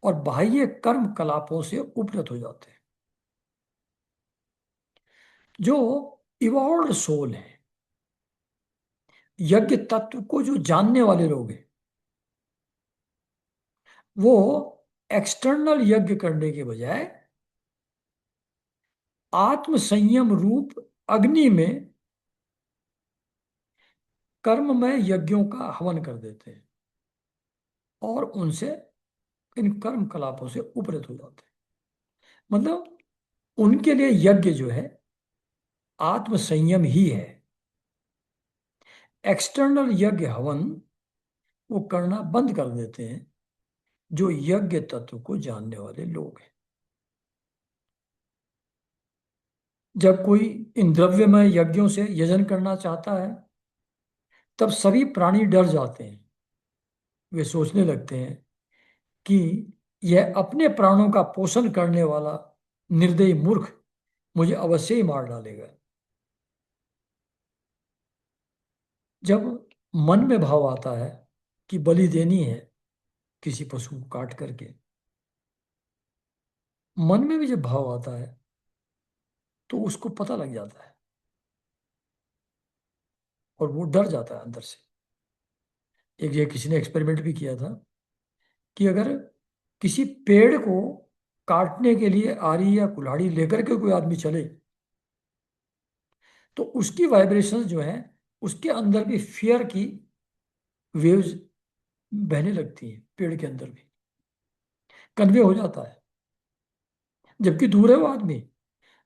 Speaker 1: और बाह्य कर्म कलापों से उपरत हो जाते हैं। जो इवॉल्व सोल है, यज्ञ तत्व को जो जानने वाले लोग हैं, वो एक्सटर्नल यज्ञ करने के बजाय आत्म संयम रूप अग्नि में कर्ममय यज्ञों का हवन कर देते हैं और उनसे इन कर्म कलापों से उपरत हो जाते हैं। मतलब उनके लिए यज्ञ जो है आत्म संयम ही है। एक्सटर्नल यज्ञ हवन वो करना बंद कर देते हैं जो यज्ञ तत्व को जानने वाले लोग हैं। जब कोई इन द्रव्यमय यज्ञों से यजन करना चाहता है तब सभी प्राणी डर जाते हैं। वे सोचने लगते हैं कि यह अपने प्राणों का पोषण करने वाला निर्दयी मूर्ख मुझे अवश्य ही मार डालेगा। जब मन में भाव आता है कि बलि देनी है किसी पशु को काट करके, मन में भी जब भाव आता है तो उसको पता लग जाता है और वो डर जाता है अंदर से। एक ये किसी ने एक्सपेरिमेंट भी किया था कि अगर किसी पेड़ को काटने के लिए आरी या कुल्हाड़ी लेकर के कोई आदमी चले तो उसकी वाइब्रेशंस जो है उसके अंदर भी फियर की वेव्स बहने लगती हैं, पेड़ के अंदर भी कन्वे हो जाता है। जबकि दूर है वो आदमी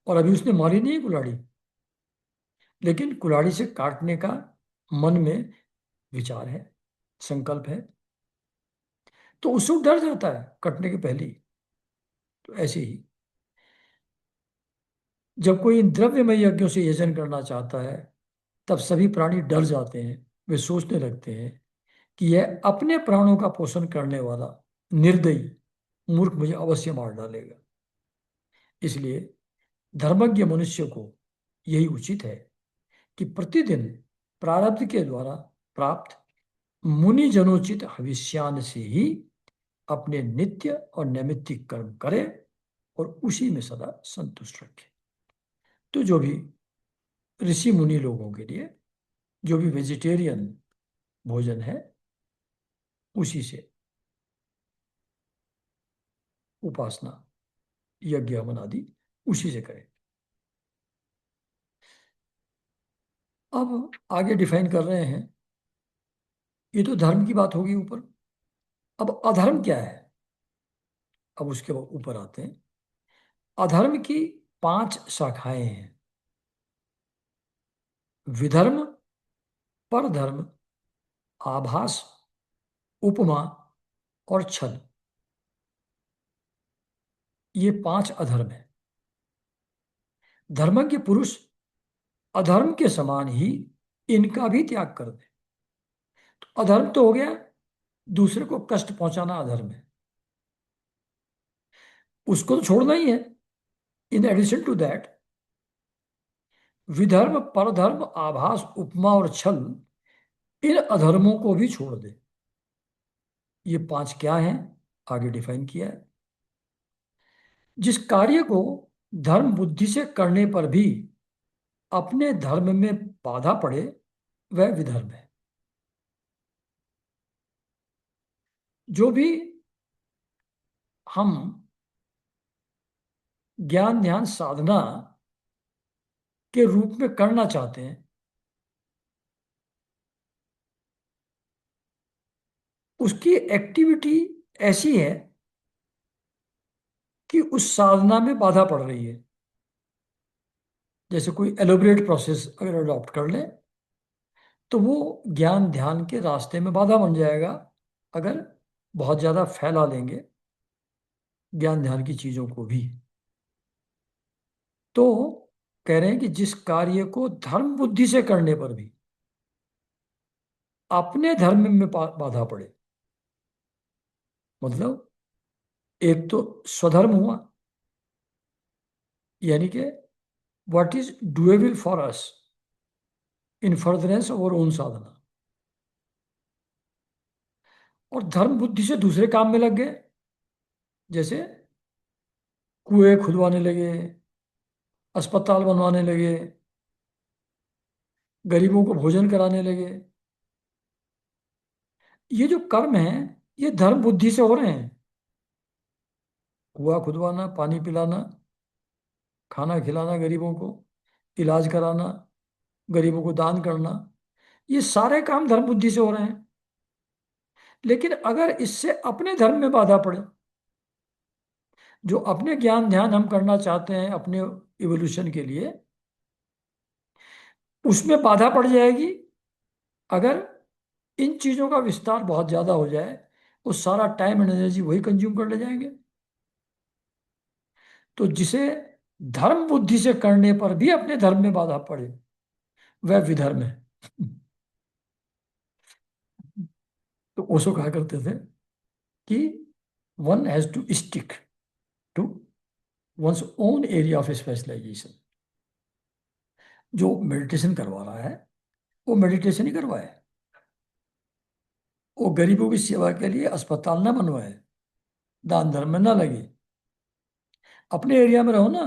Speaker 1: और अभी उसने मारी नहीं है कुल्हाड़ी, लेकिन कुल्हाड़ी से काटने का मन में विचार है, संकल्प है, तो उससे वो डर जाता है कटने के पहले ही। तो ऐसे ही जब कोई इन द्रव्यमय यज्ञों से यजन करना चाहता है तब सभी प्राणी डर जाते हैं। वे सोचने लगते हैं कि यह अपने प्राणों का पोषण करने वाला निर्दयी मूर्ख मुझे अवश्य मार डालेगा। इसलिए धर्मज्ञ मनुष्य को यही उचित है कि प्रतिदिन प्रारब्ध के द्वारा प्राप्त मुनि जनोचित हविष्यान से ही अपने नित्य और नैमित्तिक कर्म करे और उसी में सदा संतुष्ट रखे। तो जो भी ऋषि मुनि लोगों के लिए जो भी वेजिटेरियन भोजन है उसी से उपासना यज्ञ हवन आदि उसी से करें। अब आगे डिफाइन कर रहे हैं। ये तो धर्म की बात होगी ऊपर। अब अधर्म क्या है, अब उसके ऊपर आते हैं। अधर्म की 5 शाखाएं हैं। विधर्म, परधर्म, आभास, उपमा और छल, ये 5 अधर्म है। धर्मज्ञ पुरुष अधर्म के समान ही इनका भी त्याग कर दे। तो अधर्म तो हो गया, दूसरे को कष्ट पहुंचाना अधर्म है, उसको तो छोड़ना ही है। इन एडिशन टू दैट विधर्म, परधर्म, आभास, उपमा और छल, इन अधर्मों को भी छोड़ दे। ये 5 क्या हैं, आगे डिफाइन किया है। जिस कार्य को धर्म बुद्धि से करने पर भी अपने धर्म में बाधा पड़े वह विधर्म है। जो भी हम ज्ञान ध्यान साधना के रूप में करना चाहते हैं उसकी एक्टिविटी ऐसी है कि उस साधना में बाधा पड़ रही है। जैसे कोई एलोबरेट प्रोसेस अगर अडॉप्ट कर ले तो वो ज्ञान ध्यान के रास्ते में बाधा बन जाएगा अगर बहुत ज्यादा फैला लेंगे ज्ञान ध्यान की चीजों को भी। तो कह रहे हैं कि जिस कार्य को धर्म बुद्धि से करने पर भी अपने धर्म में बाधा पड़े, मतलब एक तो स्वधर्म हुआ, यानी कि what is doable for us in furtherance और ओन साधना। और धर्म बुद्धि से दूसरे काम में लग गए, जैसे कुएं खुदवाने लगे, अस्पताल बनवाने लगे, गरीबों को भोजन कराने लगे। ये जो कर्म है, ये धर्म बुद्धि से हो रहे हैं। कुआं खुदवाना, पानी पिलाना, खाना खिलाना गरीबों को, इलाज कराना, गरीबों को दान करना, ये सारे काम धर्म बुद्धि से हो रहे हैं। लेकिन अगर इससे अपने धर्म में बाधा पड़े, जो अपने ज्ञान ध्यान हम करना चाहते हैं अपने इवोल्यूशन के लिए, उसमें बाधा पड़ जाएगी। अगर इन चीजों का विस्तार बहुत ज्यादा हो जाए, वो सारा टाइम एंड एनर्जी वही कंज्यूम कर ले जाएंगे। तो जिसे धर्म बुद्धि से करने पर भी अपने धर्म में बाधा पड़े, वह विधर्म है। तो ओशो कहा करते थे कि one has to stick to one's own area of specialization. जो मेडिटेशन करवा रहा है, वो मेडिटेशन ही करवाए, वो गरीबों की सेवा के लिए अस्पताल ना बनवाए, दान धर्म में ना लगे। अपने एरिया में रहो ना,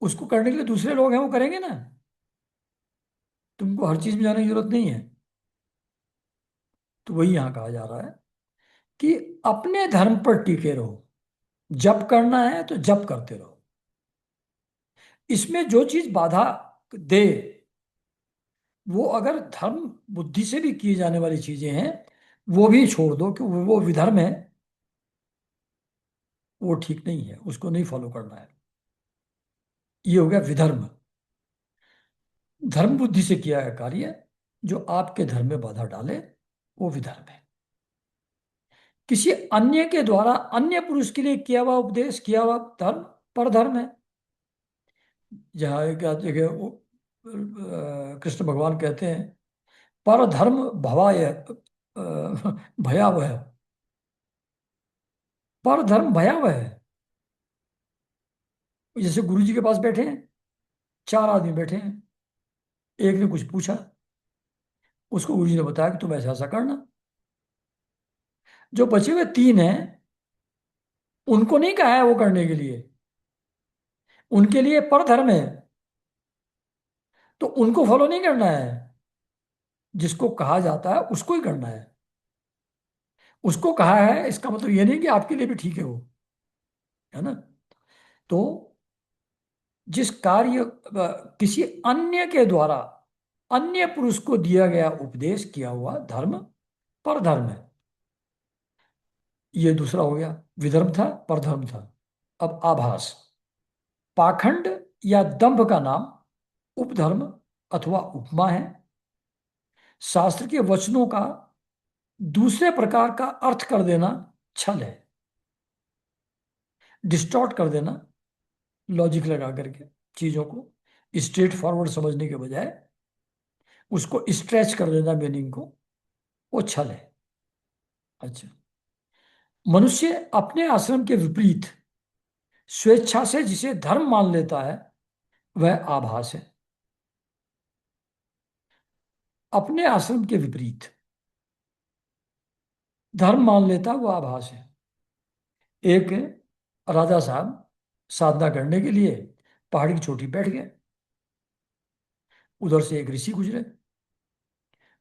Speaker 1: उसको करने के लिए दूसरे लोग हैं, वो करेंगे ना। तुमको हर चीज में जाने की जरूरत नहीं है। तो वही यहाँ कहा जा रहा है कि अपने धर्म पर टिके रहो। जप करना है तो जप करते रहो। इसमें जो चीज बाधा दे, वो अगर धर्म बुद्धि से भी की जाने वाली चीजें हैं, वो भी छोड़ दो, कि वो विधर्म है, वो ठीक नहीं है, उसको नहीं फॉलो करना है। ये हो गया विधर्म। धर्म बुद्धि से किया है कार्य जो आपके धर्म में बाधा डाले, वो विधर्म है। किसी अन्य के द्वारा अन्य पुरुष के लिए किया हुआ उपदेश, किया हुआ धर्म पर धर्म है। जहाँ एक जगह कृष्ण भगवान कहते हैं, पर धर्म भवाय भयावह। पर धर्म भयावह है। जैसे गुरु जी के पास बैठे हैं, चार आदमी बैठे हैं, एक ने कुछ पूछा, उसको गुरु जी ने बताया कि तुम ऐसा ऐसा करना। जो बचे हुए तीन हैं, उनको नहीं कहा है वो करने के लिए, उनके लिए पर धर्म है, तो उनको फॉलो नहीं करना है। जिसको कहा जाता है उसको ही करना है। उसको कहा है, इसका मतलब ये नहीं कि आपके लिए भी ठीक है वो, है ना। तो जिस कार्य किसी अन्य के द्वारा अन्य पुरुष को दिया गया उपदेश, किया हुआ धर्म पर धर्म है। ये दूसरा हो गया, विधर्म था, पर धर्म था। अब आभास, पाखंड या दंभ का नाम उपधर्म अथवा उपमा है। शास्त्र के वचनों का दूसरे प्रकार का अर्थ कर देना छल है। डिस्टॉर्ट कर देना, लॉजिक लगा करके चीजों को स्ट्रेट फॉरवर्ड समझने के बजाय उसको स्ट्रेच कर देना मीनिंग को, वो छल है। अच्छा, मनुष्य अपने आश्रम के विपरीत स्वेच्छा से जिसे धर्म मान लेता है, वह आभास है। अपने आश्रम के विपरीत धर्म मान लेता है, वो आभास है। एक राजा साहब साधना करने के लिए पहाड़ी की चोटी बैठ गए। उधर से एक ऋषि गुजरे।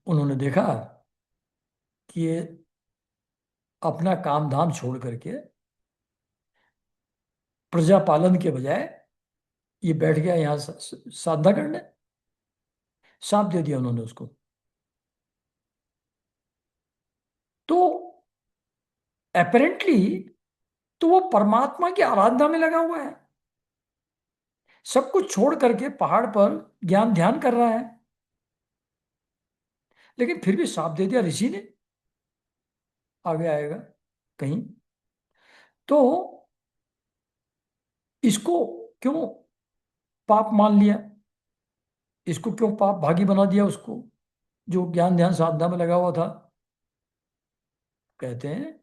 Speaker 1: उन्होंने देखा कि ये अपना काम धाम छोड़ करके प्रजा पालन के बजाय ये बैठ गया यहाँ साधना करने। श्राप दे दिया उन्होंने उसको। तो अपेरेंटली तो वो परमात्मा की आराधना में लगा हुआ है, सब कुछ छोड़ करके पहाड़ पर ज्ञान ध्यान कर रहा है, लेकिन फिर भी श्राप दे दिया ऋषि ने। आगे आएगा कहीं। तो इसको क्यों पाप मान लिया, इसको क्यों पाप भागी बना दिया उसको, जो ज्ञान ध्यान साधना में लगा हुआ था। कहते हैं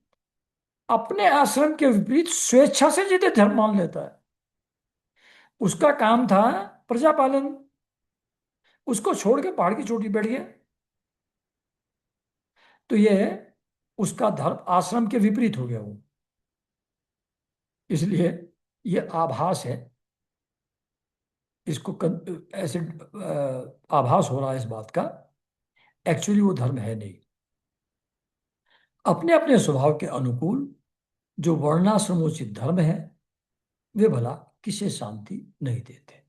Speaker 1: अपने आश्रम के विपरीत स्वेच्छा से जिसे धर्म मान लेता है, उसका काम था प्रजा पालन। उसको छोड़ के पहाड़ की चोटी बैठ गया। तो ये उसका धर्म आश्रम के विपरीत हो गया वो। इसलिए ये आभास है। इसको ऐसे आभास हो रहा है इस बात का। एक्चुअली वो धर्म है नहीं। अपने अपने स्वभाव के अनुकूल जो वर्णाश्रमोचित धर्म है, वे भला किसे शांति नहीं देते।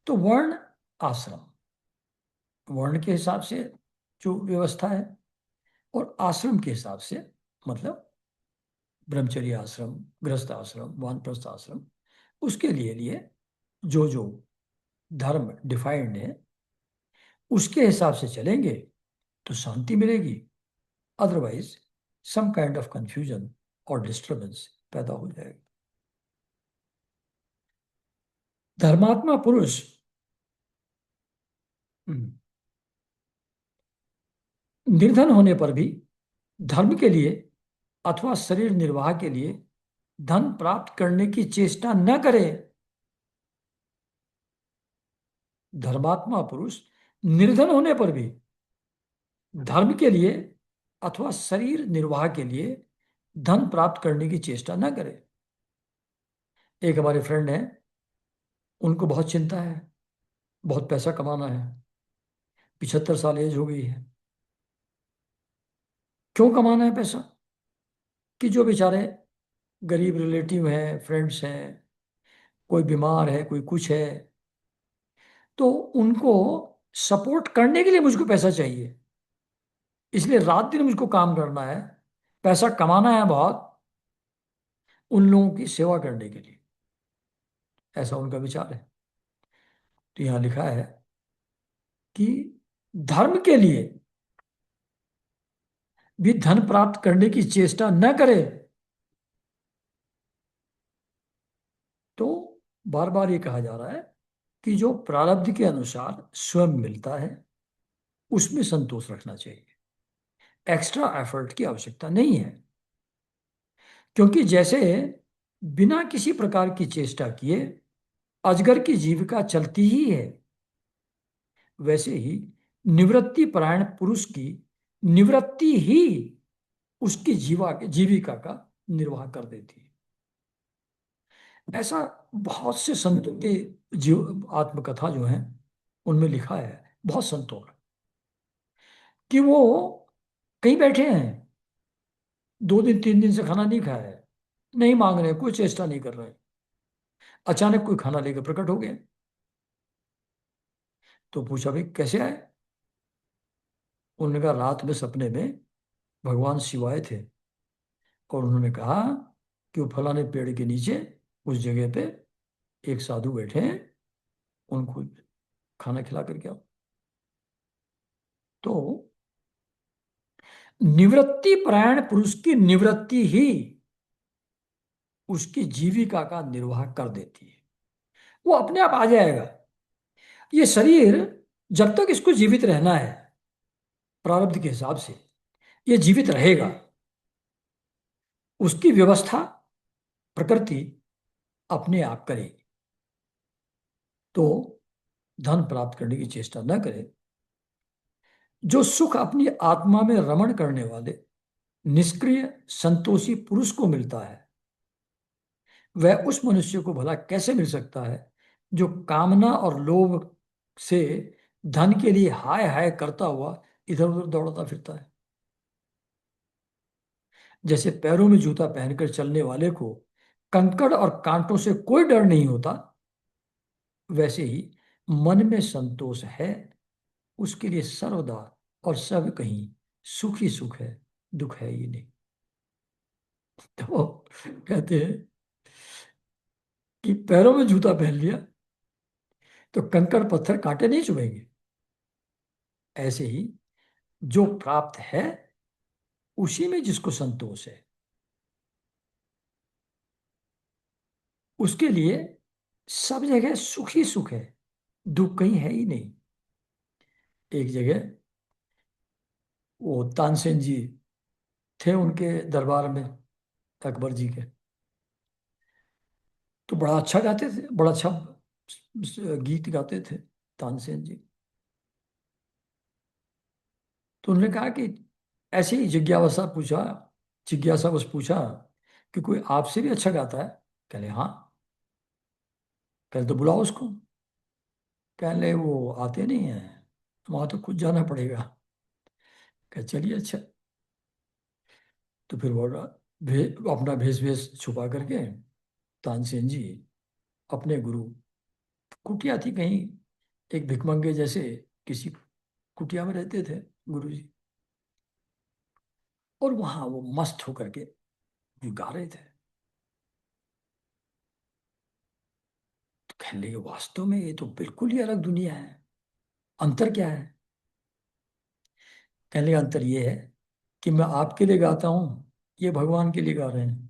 Speaker 1: तो वर्ण आश्रम, वर्ण के हिसाब से जो व्यवस्था है, और आश्रम के हिसाब से मतलब ब्रह्मचर्य आश्रम, गृहस्थ आश्रम, वानप्रस्थ आश्रम, उसके लिए लिए जो जो धर्म डिफाइंड है, उसके हिसाब से चलेंगे तो शांति मिलेगी। Otherwise some kind of confusion और डिस्टरबेंस पैदा हो जाएगा। धर्मात्मा पुरुष हम्म, निर्धन होने पर भी धर्म के लिए अथवा शरीर निर्वाह के लिए धन प्राप्त करने की चेष्टा न करे। धर्मात्मा पुरुष निर्धन होने पर भी धर्म के लिए अथवा शरीर निर्वाह के लिए धन प्राप्त करने की चेष्टा न करे। एक हमारे फ्रेंड हैं, उनको बहुत चिंता है, बहुत पैसा कमाना है, 75 साल एज हो गई है। क्यों कमाना है पैसा? कि जो बेचारे गरीब रिलेटिव हैं, फ्रेंड्स हैं, कोई बीमार है, कोई कुछ है, तो उनको सपोर्ट करने के लिए मुझको पैसा चाहिए। इसलिए रात दिन मुझको काम करना है, पैसा कमाना है बहुत, उन लोगों की सेवा करने के लिए। ऐसा उनका विचार है। तो यहां लिखा है कि धर्म के लिए भी धन प्राप्त करने की चेष्टा न करे। तो बार बार ये कहा जा रहा है कि जो प्रारब्ध के अनुसार स्वयं मिलता है, उसमें संतोष रखना चाहिए। एक्स्ट्रा एफर्ट की आवश्यकता नहीं है। क्योंकि जैसे बिना किसी प्रकार की चेष्टा किए अजगर की जीविका चलती ही है, वैसे ही निवृत्ति परायण पुरुष की निवृत्ति ही उसकी जीविका का निर्वाह कर देती है। ऐसा बहुत से संतों के जीव आत्मकथा जो है, उनमें लिखा है, बहुत संतों ने, कि वो कहीं बैठे हैं, 2 दिन 3 दिन से खाना नहीं खाया है, नहीं मांग रहे, कोई चेष्टा नहीं कर रहे, अचानक कोई खाना लेकर प्रकट हो गया। तो पूछा, भाई कैसे आए? उन्होंने कहा, रात में सपने में भगवान शिव आए थे, और उन्होंने कहा कि वो फलाने पेड़ के नीचे उस जगह पे एक साधु बैठे हैं, उनको खाना खिला करके आओ। तो निवृत्ति परायण पुरुष की निवृत्ति ही उसकी जीविका का निर्वाह कर देती है। वो अपने आप आ जाएगा। ये शरीर जब तक इसको जीवित रहना है, प्रारब्ध के हिसाब से ये जीवित रहेगा। उसकी व्यवस्था प्रकृति अपने आप करेगी। तो धन प्राप्त करने की चेष्टा न करे। जो सुख अपनी आत्मा में रमण करने वाले निष्क्रिय संतोषी पुरुष को मिलता है, वह उस मनुष्य को भला कैसे मिल सकता है जो कामना और लोभ से धन के लिए हाय हाय करता हुआ इधर उधर दौड़ता फिरता है। जैसे पैरों में जूता पहनकर चलने वाले को कंकड़ और कांटों से कोई डर नहीं होता, वैसे ही मन में संतोष है, उसके लिए सर्वदा और सब कहीं सुख ही सुख है, दुख है ही नहीं। तो कहते हैं कि पैरों में जूता पहन लिया तो कंकड़ पत्थर कांटे नहीं चुभेंगे। ऐसे ही जो प्राप्त है उसी में जिसको संतोष है, उसके लिए सब जगह सुख ही सुख है, दुख कहीं है ही नहीं। एक जगह वो तानसेन जी थे, उनके दरबार में, अकबर जी के। तो बड़ा अच्छा गाते थे, बड़ा अच्छा गीत गाते थे तानसेन जी। तो उन्होंने कहा कि ऐसे ही जिज्ञासा बस पूछा कि कोई आपसे भी अच्छा गाता है? कहले हाँ। कहले तो बुलाओ उसको। कहले वो आते नहीं है, वहां तो खुद जाना पड़ेगा। कह चलिए अच्छा। तो फिर वो अपना भेष भेष छुपा करके तानसेन जी अपने गुरु, कुटिया थी कहीं, एक भिखमंगे जैसे किसी कुटिया में रहते थे गुरु जी। और वहां वो मस्त होकर के गा रहे थे। तो कहने लगे वास्तव में ये तो बिल्कुल ही अलग दुनिया है, अंतर क्या है? कहने लगे अंतर ये है कि मैं आपके लिए गाता हूं, ये भगवान के लिए गा रहे हैं।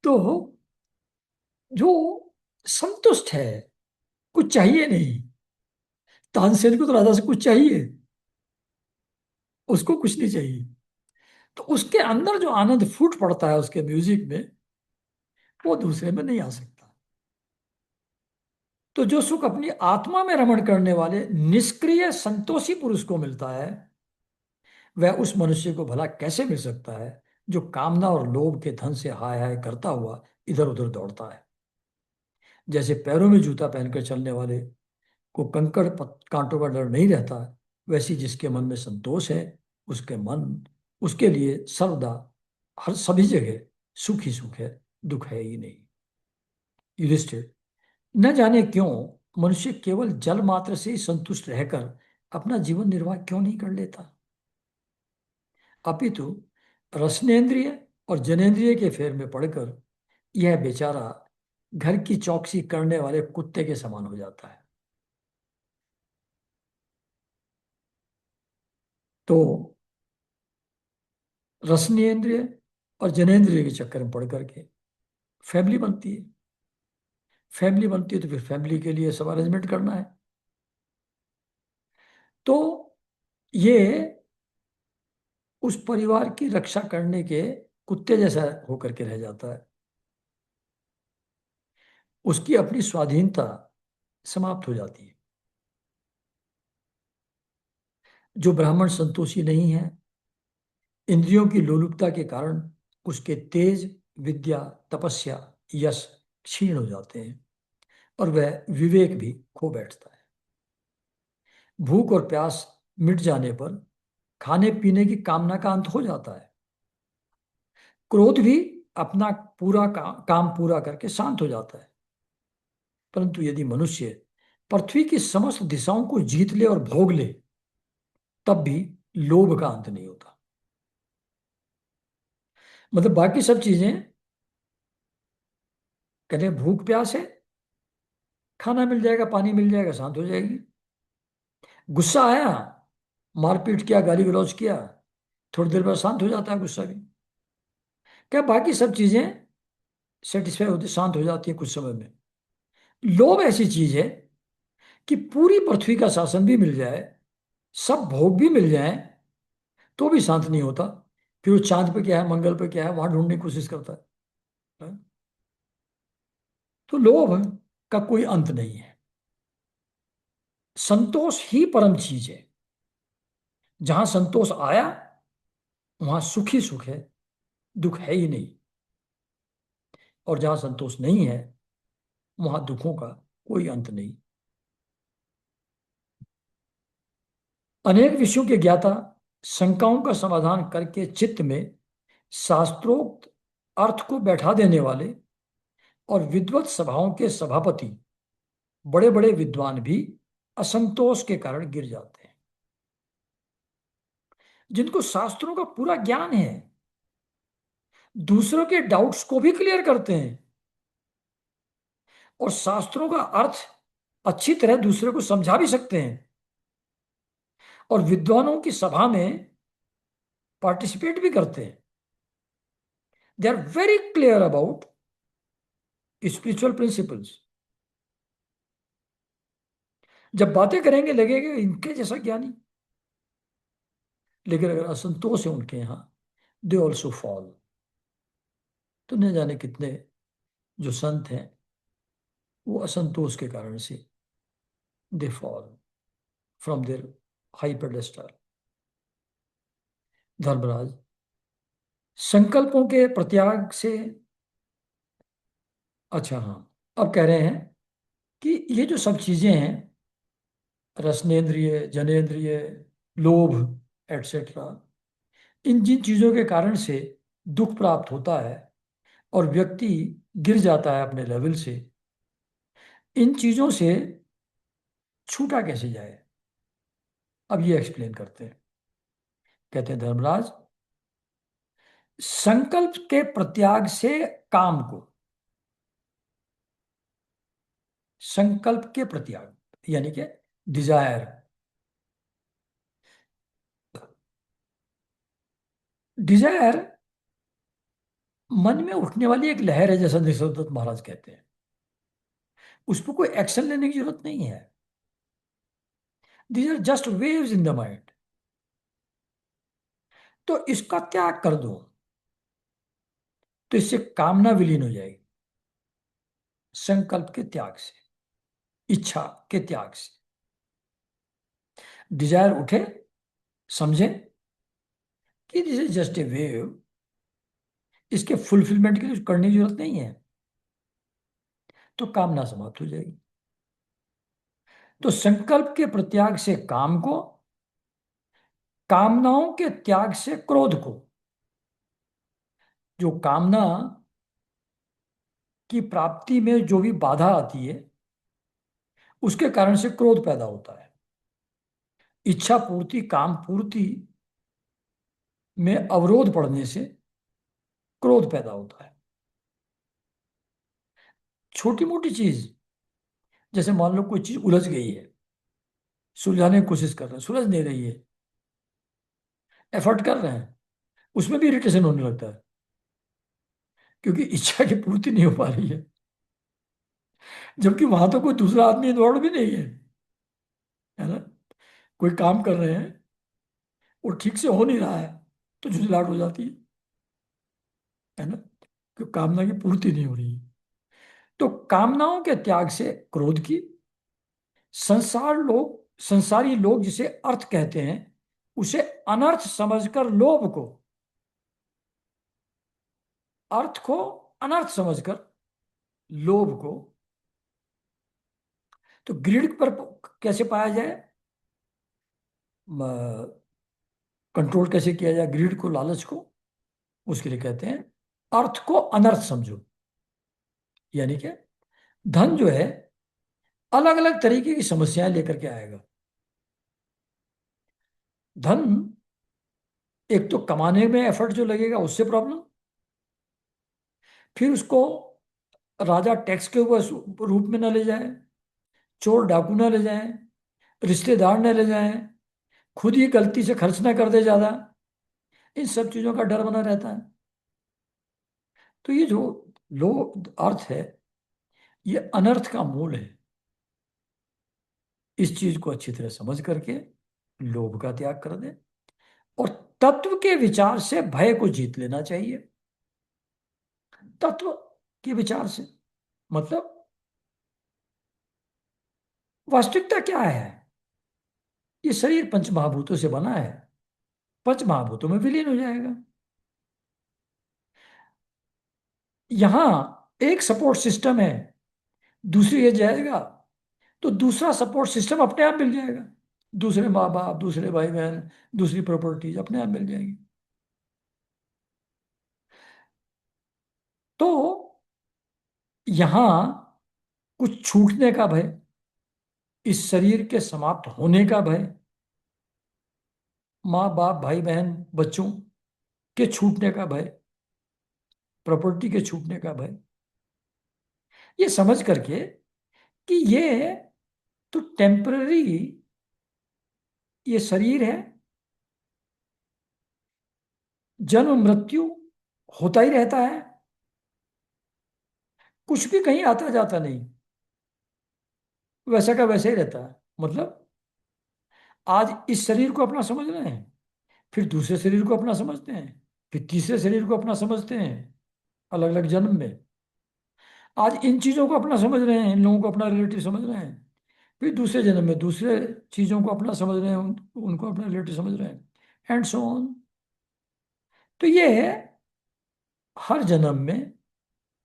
Speaker 1: तो जो संतुष्ट है, कुछ चाहिए नहीं। तानसेन को तो राधा से कुछ चाहिए, उसको कुछ नहीं चाहिए। तो उसके अंदर जो आनंद फूट पड़ता है उसके म्यूजिक में, वो दूसरे में नहीं आ सकता। तो जो सुख अपनी आत्मा में रमण करने वाले निष्क्रिय संतोषी पुरुष को मिलता है, वह उस मनुष्य को भला कैसे मिल सकता है जो कामना और लोभ के धन से हाय हाय करता हुआ इधर उधर दौड़ता है। जैसे पैरों में जूता पहनकर चलने वाले को कंकड़ कांटों का डर नहीं रहता, वैसे जिसके मन में संतोष है, उसके मन उसके लिए सर्वदा हर सभी जगह सुख ही सुख है, दुख है ही नहीं। युधिष्ठिर, न जाने क्यों मनुष्य केवल जल मात्र से ही संतुष्ट रहकर अपना जीवन निर्वाह क्यों नहीं कर लेता, अपितु रसनेन्द्रिय और जनेन्द्रिय के फेर में पड़कर यह बेचारा घर की चौकसी करने वाले कुत्ते के समान हो जाता है। तो रसनेन्द्रिय और जनेन्द्रिय के चक्कर में पड़ करके फैमिली बनती है। फैमिली बनती है तो फिर फैमिली के लिए सब अरेंजमेंट करना है। तो ये उस परिवार की रक्षा करने के कुत्ते जैसा होकर के रह जाता है। उसकी अपनी स्वाधीनता समाप्त हो जाती है। जो ब्राह्मण संतोषी नहीं है, इंद्रियों की लोलुपता के कारण उसके तेज, विद्या, तपस्या, यश क्षीण हो जाते हैं और वह विवेक भी खो बैठता है। भूख और प्यास मिट जाने पर खाने पीने की कामना का अंत हो जाता है। क्रोध भी अपना काम पूरा करके शांत हो जाता है। परंतु यदि मनुष्य पृथ्वी की समस्त दिशाओं को जीत ले और भोग ले, तब भी लोभ का अंत नहीं होता। मतलब बाकी सब चीजें, कहते हैं भूख प्यास है, खाना मिल जाएगा, पानी मिल जाएगा, शांत हो जाएगी। गुस्सा आया, मारपीट किया, गाली गलौज किया, थोड़ी देर बाद शांत हो जाता है गुस्सा भी। क्या बाकी सब चीजें सेटिस्फाई होती, शांत हो जाती है कुछ समय में। लोभ ऐसी चीज है कि पूरी पृथ्वी का शासन भी मिल जाए, सब भोग भी मिल जाए, तो भी शांत नहीं होता। फिर वो चांद पे क्या है, मंगल पे क्या है, वहां ढूंढने की कोशिश करता है। तो लोभ का कोई अंत नहीं है। संतोष ही परम चीज है। जहां संतोष आया, वहां सुख ही सुख है, दुख है ही नहीं। और जहां संतोष नहीं है, वहां दुखों का कोई अंत नहीं। अनेक विषयों के ज्ञाता शंकाओं का समाधान करके चित्त में शास्त्रोक्त अर्थ को बैठा देने वाले और विद्वत सभाओं के सभापति बड़े बड़े विद्वान भी असंतोष के कारण गिर जाते हैं। जिनको शास्त्रों का पूरा ज्ञान है, दूसरों के डाउट्स को भी क्लियर करते हैं और शास्त्रों का अर्थ अच्छी तरह दूसरे को समझा भी सकते हैं, और विद्वानों की सभा में पार्टिसिपेट भी करते हैं। They are very clear about spiritual principles. जब बातें करेंगे लगेगा इनके जैसा ज्ञानी, लेकिन अगर असंतोष है उनके यहाँ, दे ऑल्सो फॉल। तो न जाने कितने जो संत हैं वो असंतोष के कारण से they fall from their high pedestal. Dharmaraj, संकल्पों के प्रत्याग से, अच्छा हाँ, अब कह रहे हैं कि ये जो सब चीजें हैं, रसनेन्द्रिय, जनेन्द्रिय, लोभ, एटसेट्रा, इन जिन चीजों के कारण से दुख प्राप्त होता है और व्यक्ति गिर जाता है अपने लेवल से, इन चीजों से छूटा कैसे जाए? अब ये एक्सप्लेन करते हैं। कहते हैं धर्मराज, संकल्प के प्रत्याग से काम को, संकल्प के प्रत्याग यानी कि डिजायर, डिजायर मन में उठने वाली एक लहर है, जैसा निसर्गदत्त महाराज कहते हैं। उस पर कोई एक्शन लेने की जरूरत नहीं है। These are just waves in the mind. तो इसका त्याग कर दो, तो इससे कामना विलीन हो जाएगी। संकल्प के त्याग से, इच्छा के त्याग से डिजायर उठे, समझे कि this is just a wave, इसके फुलफिलमेंट के लिए कुछ करने की जरूरत नहीं है, तो कामना समाप्त हो जाएगी। तो संकल्प के प्रत्याग से काम को, कामनाओं के त्याग से क्रोध को। जो कामना की प्राप्ति में जो भी बाधा आती है, उसके कारण से क्रोध पैदा होता है। इच्छा पूर्ति, काम पूर्ति में अवरोध पड़ने से क्रोध पैदा होता है। छोटी मोटी चीज, जैसे मान लो कोई चीज उलझ गई है, सुलझाने की कोशिश कर रहे हैं, सुलझ नहीं रही है, एफर्ट कर रहे हैं, उसमें भी इरिटेशन होने लगता है, क्योंकि इच्छा की पूर्ति नहीं हो पा रही है, जबकि वहां तो कोई दूसरा आदमी इन्वॉल्व भी नहीं है, है ना। कोई काम कर रहे हैं, वो ठीक से हो नहीं रहा है, तो झुंझलाहट हो जाती है ना, क्योंकि कामना की पूर्ति नहीं हो रही है। तो कामनाओं के त्याग से क्रोध की, संसारी लोग जिसे अर्थ कहते हैं, उसे अनर्थ समझकर लोभ को, अर्थ को अनर्थ समझकर लोभ को, तो ग्रीड पर कैसे पाया जाए, कंट्रोल कैसे किया जाए ग्रीड को, लालच को? उसके लिए कहते हैं अर्थ को अनर्थ समझो। यानी कि धन जो है अलग अलग तरीके की समस्याएं लेकर के आएगा। धन, एक तो कमाने में एफर्ट जो लगेगा उससे प्रॉब्लम, फिर उसको राजा टैक्स के ऊपर रूप में न ले जाए, चोर डाकू न ले जाए, रिश्तेदार न ले जाए, खुद ही गलती से खर्च ना कर दे ज्यादा, इन सब चीजों का डर बना रहता है। तो ये जो लो अर्थ है, ये अनर्थ का मूल है। इस चीज को अच्छी तरह समझ करके लोभ का त्याग कर दे, और तत्व के विचार से भय को जीत लेना चाहिए। तत्व के विचार से मतलब वास्तविकता क्या है? ये शरीर पंच महाभूतों से बना है, पंच महाभूतों में विलीन हो जाएगा। यहां एक सपोर्ट सिस्टम है, दूसरी ये जाएगा, तो दूसरा सपोर्ट सिस्टम अपने आप मिल जाएगा। दूसरे माँ बाप, दूसरे भाई बहन, दूसरी प्रॉपर्टीज अपने आप मिल जाएगी। तो यहां कुछ छूटने का भय, इस शरीर के समाप्त होने का भय, माँ बाप, भाई बहन, बच्चों के छूटने का भय, प्रॉपर्टी के छूटने का भय, ये समझ करके कि ये तो टेम्पररी, ये शरीर है, जन्म मृत्यु होता ही रहता है, कुछ भी कहीं आता जाता नहीं, वैसा का वैसा ही रहता है। मतलब आज इस शरीर को अपना समझ रहे हैं, फिर दूसरे शरीर को अपना समझते हैं, फिर तीसरे शरीर को अपना समझते हैं, अलग अलग जन्म में। आज इन चीजों को अपना समझ रहे हैं, इन लोगों को अपना रिलेटिव समझ रहे हैं। फिर दूसरे जन्म में दूसरे चीजों को अपना समझ रहे हैं, उनको अपना रिलेटिव समझ रहे हैं, एंड सो ऑन। तो ये है, हर जन्म में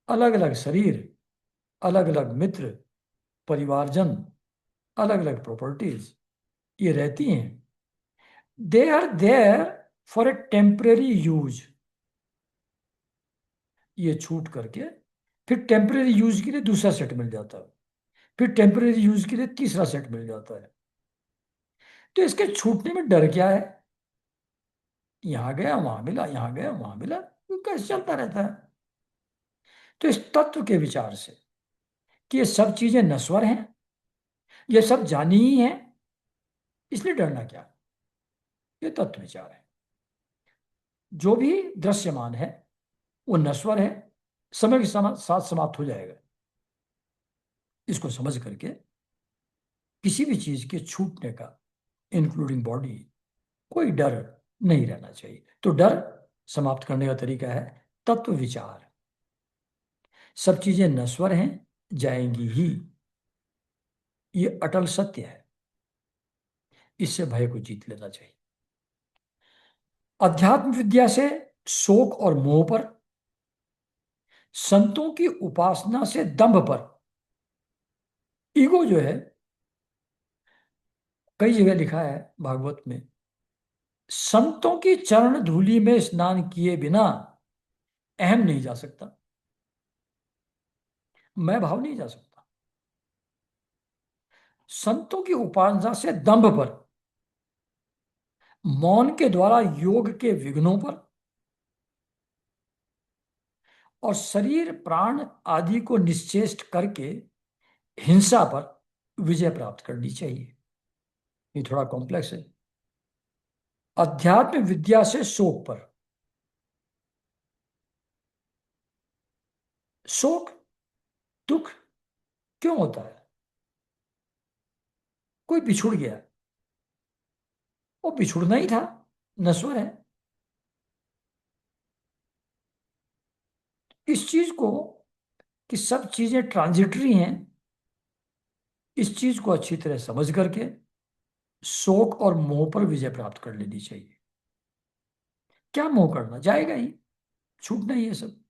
Speaker 1: अलग अलग शरीर, अलग अलग मित्र, परिवारजन, अलग अलग प्रॉपर्टीज ये रहती हैं। They are there for a temporary use. ये छूट करके फिर टेम्परेरी यूज के लिए दूसरा सेट मिल जाता है, फिर टेम्परेरी यूज के लिए तीसरा सेट मिल जाता है। तो इसके छूटने में डर क्या है? यहां गया वहां मिला, यहां गया वहां मिला, ये कैसे चलता रहता है? तो इस तत्व के विचार से कि ये सब चीजें नश्वर हैं, ये सब जानी ही हैं, इसलिए डरना क्या? ये तत्व विचार है। जो भी दृश्यमान है वो नश्वर है, समय के साथ समाप्त हो जाएगा। इसको समझ करके किसी भी चीज के छूटने का, इंक्लूडिंग बॉडी, कोई डर नहीं रहना चाहिए। तो डर समाप्त करने का तरीका है तत्व विचार। सब चीजें नश्वर हैं, जाएंगी ही, ये अटल सत्य है। इससे भय को जीत लेना चाहिए। अध्यात्म विद्या से शोक और मोह पर, संतों की उपासना से दंभ पर। ईगो जो है, कई जगह लिखा है भागवत में, संतों की चरण धूलि में स्नान किए बिना अहम नहीं जा सकता, मैं भाव नहीं जा सकता। संतों की उपासना से दंभ पर, मौन के द्वारा योग के विघ्नों पर, और शरीर प्राण आदि को निश्चेष्ट करके हिंसा पर विजय प्राप्त करनी चाहिए। ये थोड़ा कॉम्प्लेक्स है। अध्यात्म विद्या से शोक पर। शोक, दुख क्यों होता है? कोई बिछुड़ गया, वो बिछुड़ना ही था, नश्वर है। इस चीज को, कि सब चीजें ट्रांजिटरी हैं, इस चीज को अच्छी तरह समझ करके शोक और मोह पर विजय प्राप्त कर लेनी चाहिए। क्या मोह करना, जाएगा ही, छूटना ही है सब।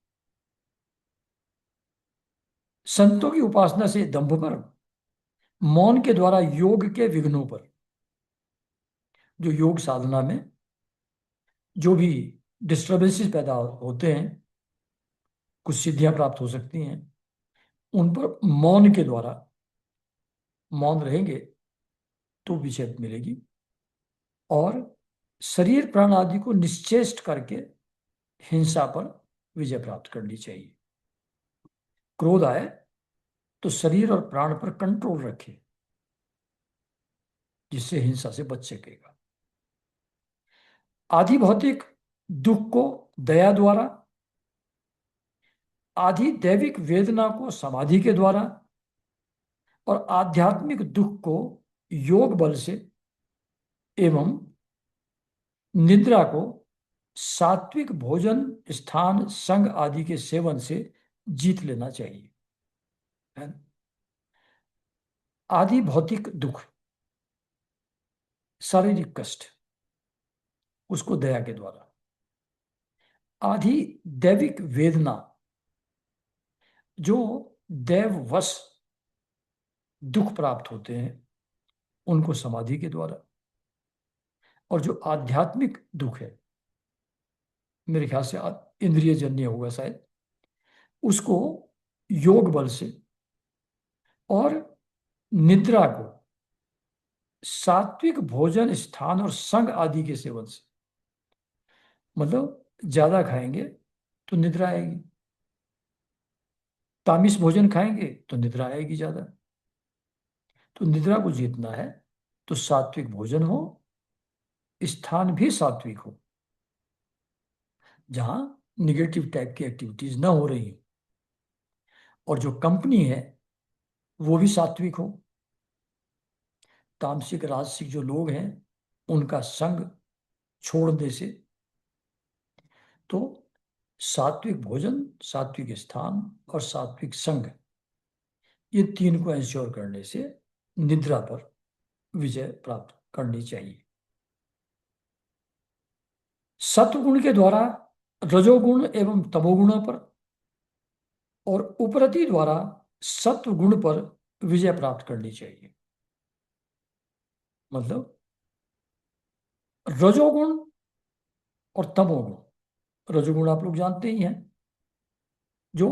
Speaker 1: संतों की उपासना से दंभ पर, मौन के द्वारा योग के विघ्नों पर। जो योग साधना में जो भी डिस्टर्बेंसेस पैदा होते हैं, कुछ सिद्धियां प्राप्त हो सकती हैं, उन पर मौन के द्वारा, मौन रहेंगे तो विजय मिलेगी। और शरीर प्राण आदि को निश्चेष्ट करके हिंसा पर विजय प्राप्त करनी चाहिए। क्रोध आए तो शरीर और प्राण पर कंट्रोल रखे, जिससे हिंसा से बच सकेगा। आधि भौतिक दुख को दया द्वारा, आधि दैविक वेदना को समाधि के द्वारा, और आध्यात्मिक दुख को योग बल से एवं निद्रा को सात्विक भोजन, स्थान, संग आदि के सेवन से जीत लेना चाहिए। है ना? आदि भौतिक दुख, शारीरिक कष्ट, उसको दया के द्वारा। आदि दैविक वेदना, जो दैववश दुख प्राप्त होते हैं, उनको समाधि के द्वारा। और जो आध्यात्मिक दुख है, मेरे ख्याल से इंद्रिय जन्य होगा शायद, उसको योग बल से और निद्रा को सात्विक भोजन, स्थान और संग आदि के सेवन से। मतलब ज्यादा खाएंगे तो निद्रा आएगी, तामिस भोजन खाएंगे तो निद्रा आएगी ज्यादा। तो निद्रा को जीतना है तो सात्विक भोजन हो, स्थान भी सात्विक हो, जहां निगेटिव टाइप की एक्टिविटीज ना हो रही हो, और जो कंपनी है वो भी सात्विक हो। तामसिक राजसिक जो लोग हैं, उनका संग छोड़ने से। तो सात्विक भोजन, सात्विक स्थान और सात्विक संग, ये तीन को इंश्योर करने से निद्रा पर विजय प्राप्त करनी चाहिए। सत्वगुण के द्वारा रजोगुण एवं तमोगुणों पर और उपरति द्वारा सत्वगुण पर विजय प्राप्त करनी चाहिए। मतलब रजोगुण और तमोगुण। रजोगुण आप लोग जानते ही हैं, जो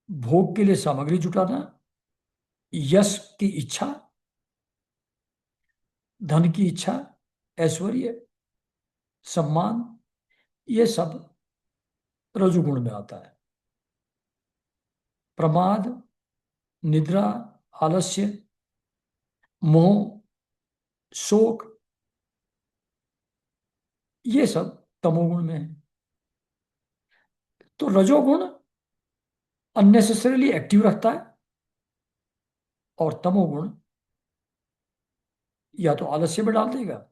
Speaker 1: भोग के लिए सामग्री जुटाना, यश की इच्छा, धन की इच्छा, ऐश्वर्य, सम्मान, ये सब रजोगुण में आता है। प्रमाद, निद्रा, आलस्य, मोह, शोक, ये सब तमोगुण में है। तो रजोगुण अननेसेसरीली एक्टिव रखता है और तमोगुण या तो आलस्य में डाल देगा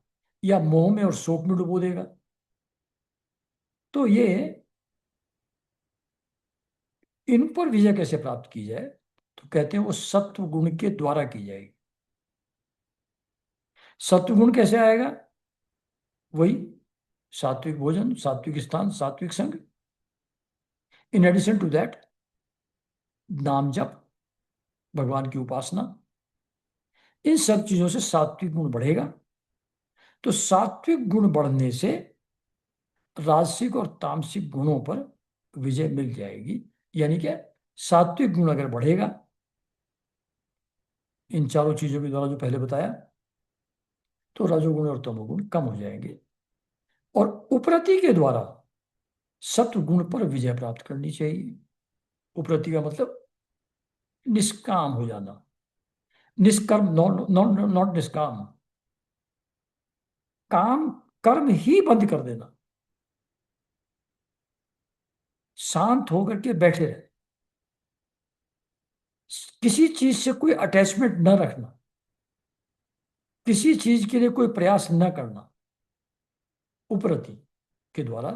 Speaker 1: या मोह में और शोक में डुबो देगा। तो ये इन पर विजय कैसे प्राप्त की जाए, तो कहते हैं वो सत्व गुण के द्वारा की जाएगी। सत्व गुण कैसे आएगा? वही सात्विक भोजन, सात्विक स्थान, सात्विक संग। इन एडिशन टू दैट नाम जप, भगवान की उपासना, इन सब चीजों से सात्विक गुण बढ़ेगा। तो सात्विक गुण बढ़ने से राजसिक और तामसिक गुणों पर विजय मिल जाएगी। यानी कि सात्विक गुण अगर बढ़ेगा इन चारों चीजों के द्वारा जो पहले बताया, तो रजोगुण और तमोगुण कम हो जाएंगे और उपरति के द्वारा सत्व गुण पर विजय प्राप्त करनी चाहिए। उपरति का मतलब निष्काम हो जाना, निष्कर्म, नॉट नॉट नॉट निष्काम, काम कर्म ही बंद कर देना, शांत होकर के बैठे रहे, किसी चीज से कोई अटैचमेंट न रखना, किसी चीज के लिए कोई प्रयास न करना। उपरति के द्वारा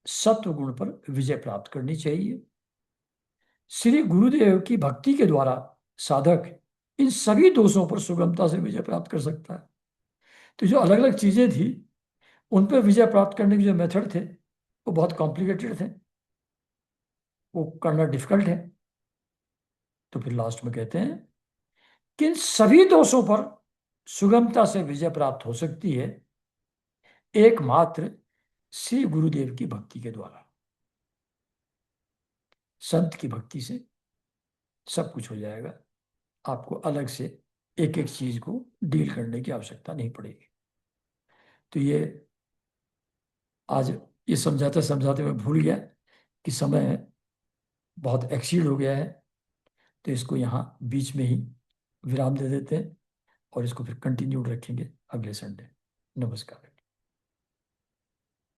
Speaker 1: सत्व गुण पर विजय प्राप्त करनी चाहिए। श्री गुरुदेव की भक्ति के द्वारा साधक इन सभी दोषों पर सुगमता से विजय प्राप्त कर सकता है। तो जो अलग अलग चीजें थी उन पर विजय प्राप्त करने के जो मेथड थे वो बहुत कॉम्प्लिकेटेड थे, वो करना डिफिकल्ट है। तो फिर लास्ट में कहते हैं कि इन सभी दोषों पर सुगमता से विजय प्राप्त हो सकती है एकमात्र श्री गुरुदेव की भक्ति के द्वारा। संत की भक्ति से सब कुछ हो जाएगा, आपको अलग से एक एक चीज को डील करने की आवश्यकता नहीं पड़ेगी। तो ये आज ये समझाते समझाते मैं भूल गया कि समय बहुत एक्सीड हो गया है, तो इसको यहाँ बीच में ही विराम दे देते हैं और इसको फिर कंटिन्यूड रखेंगे अगले संडे। नमस्कार।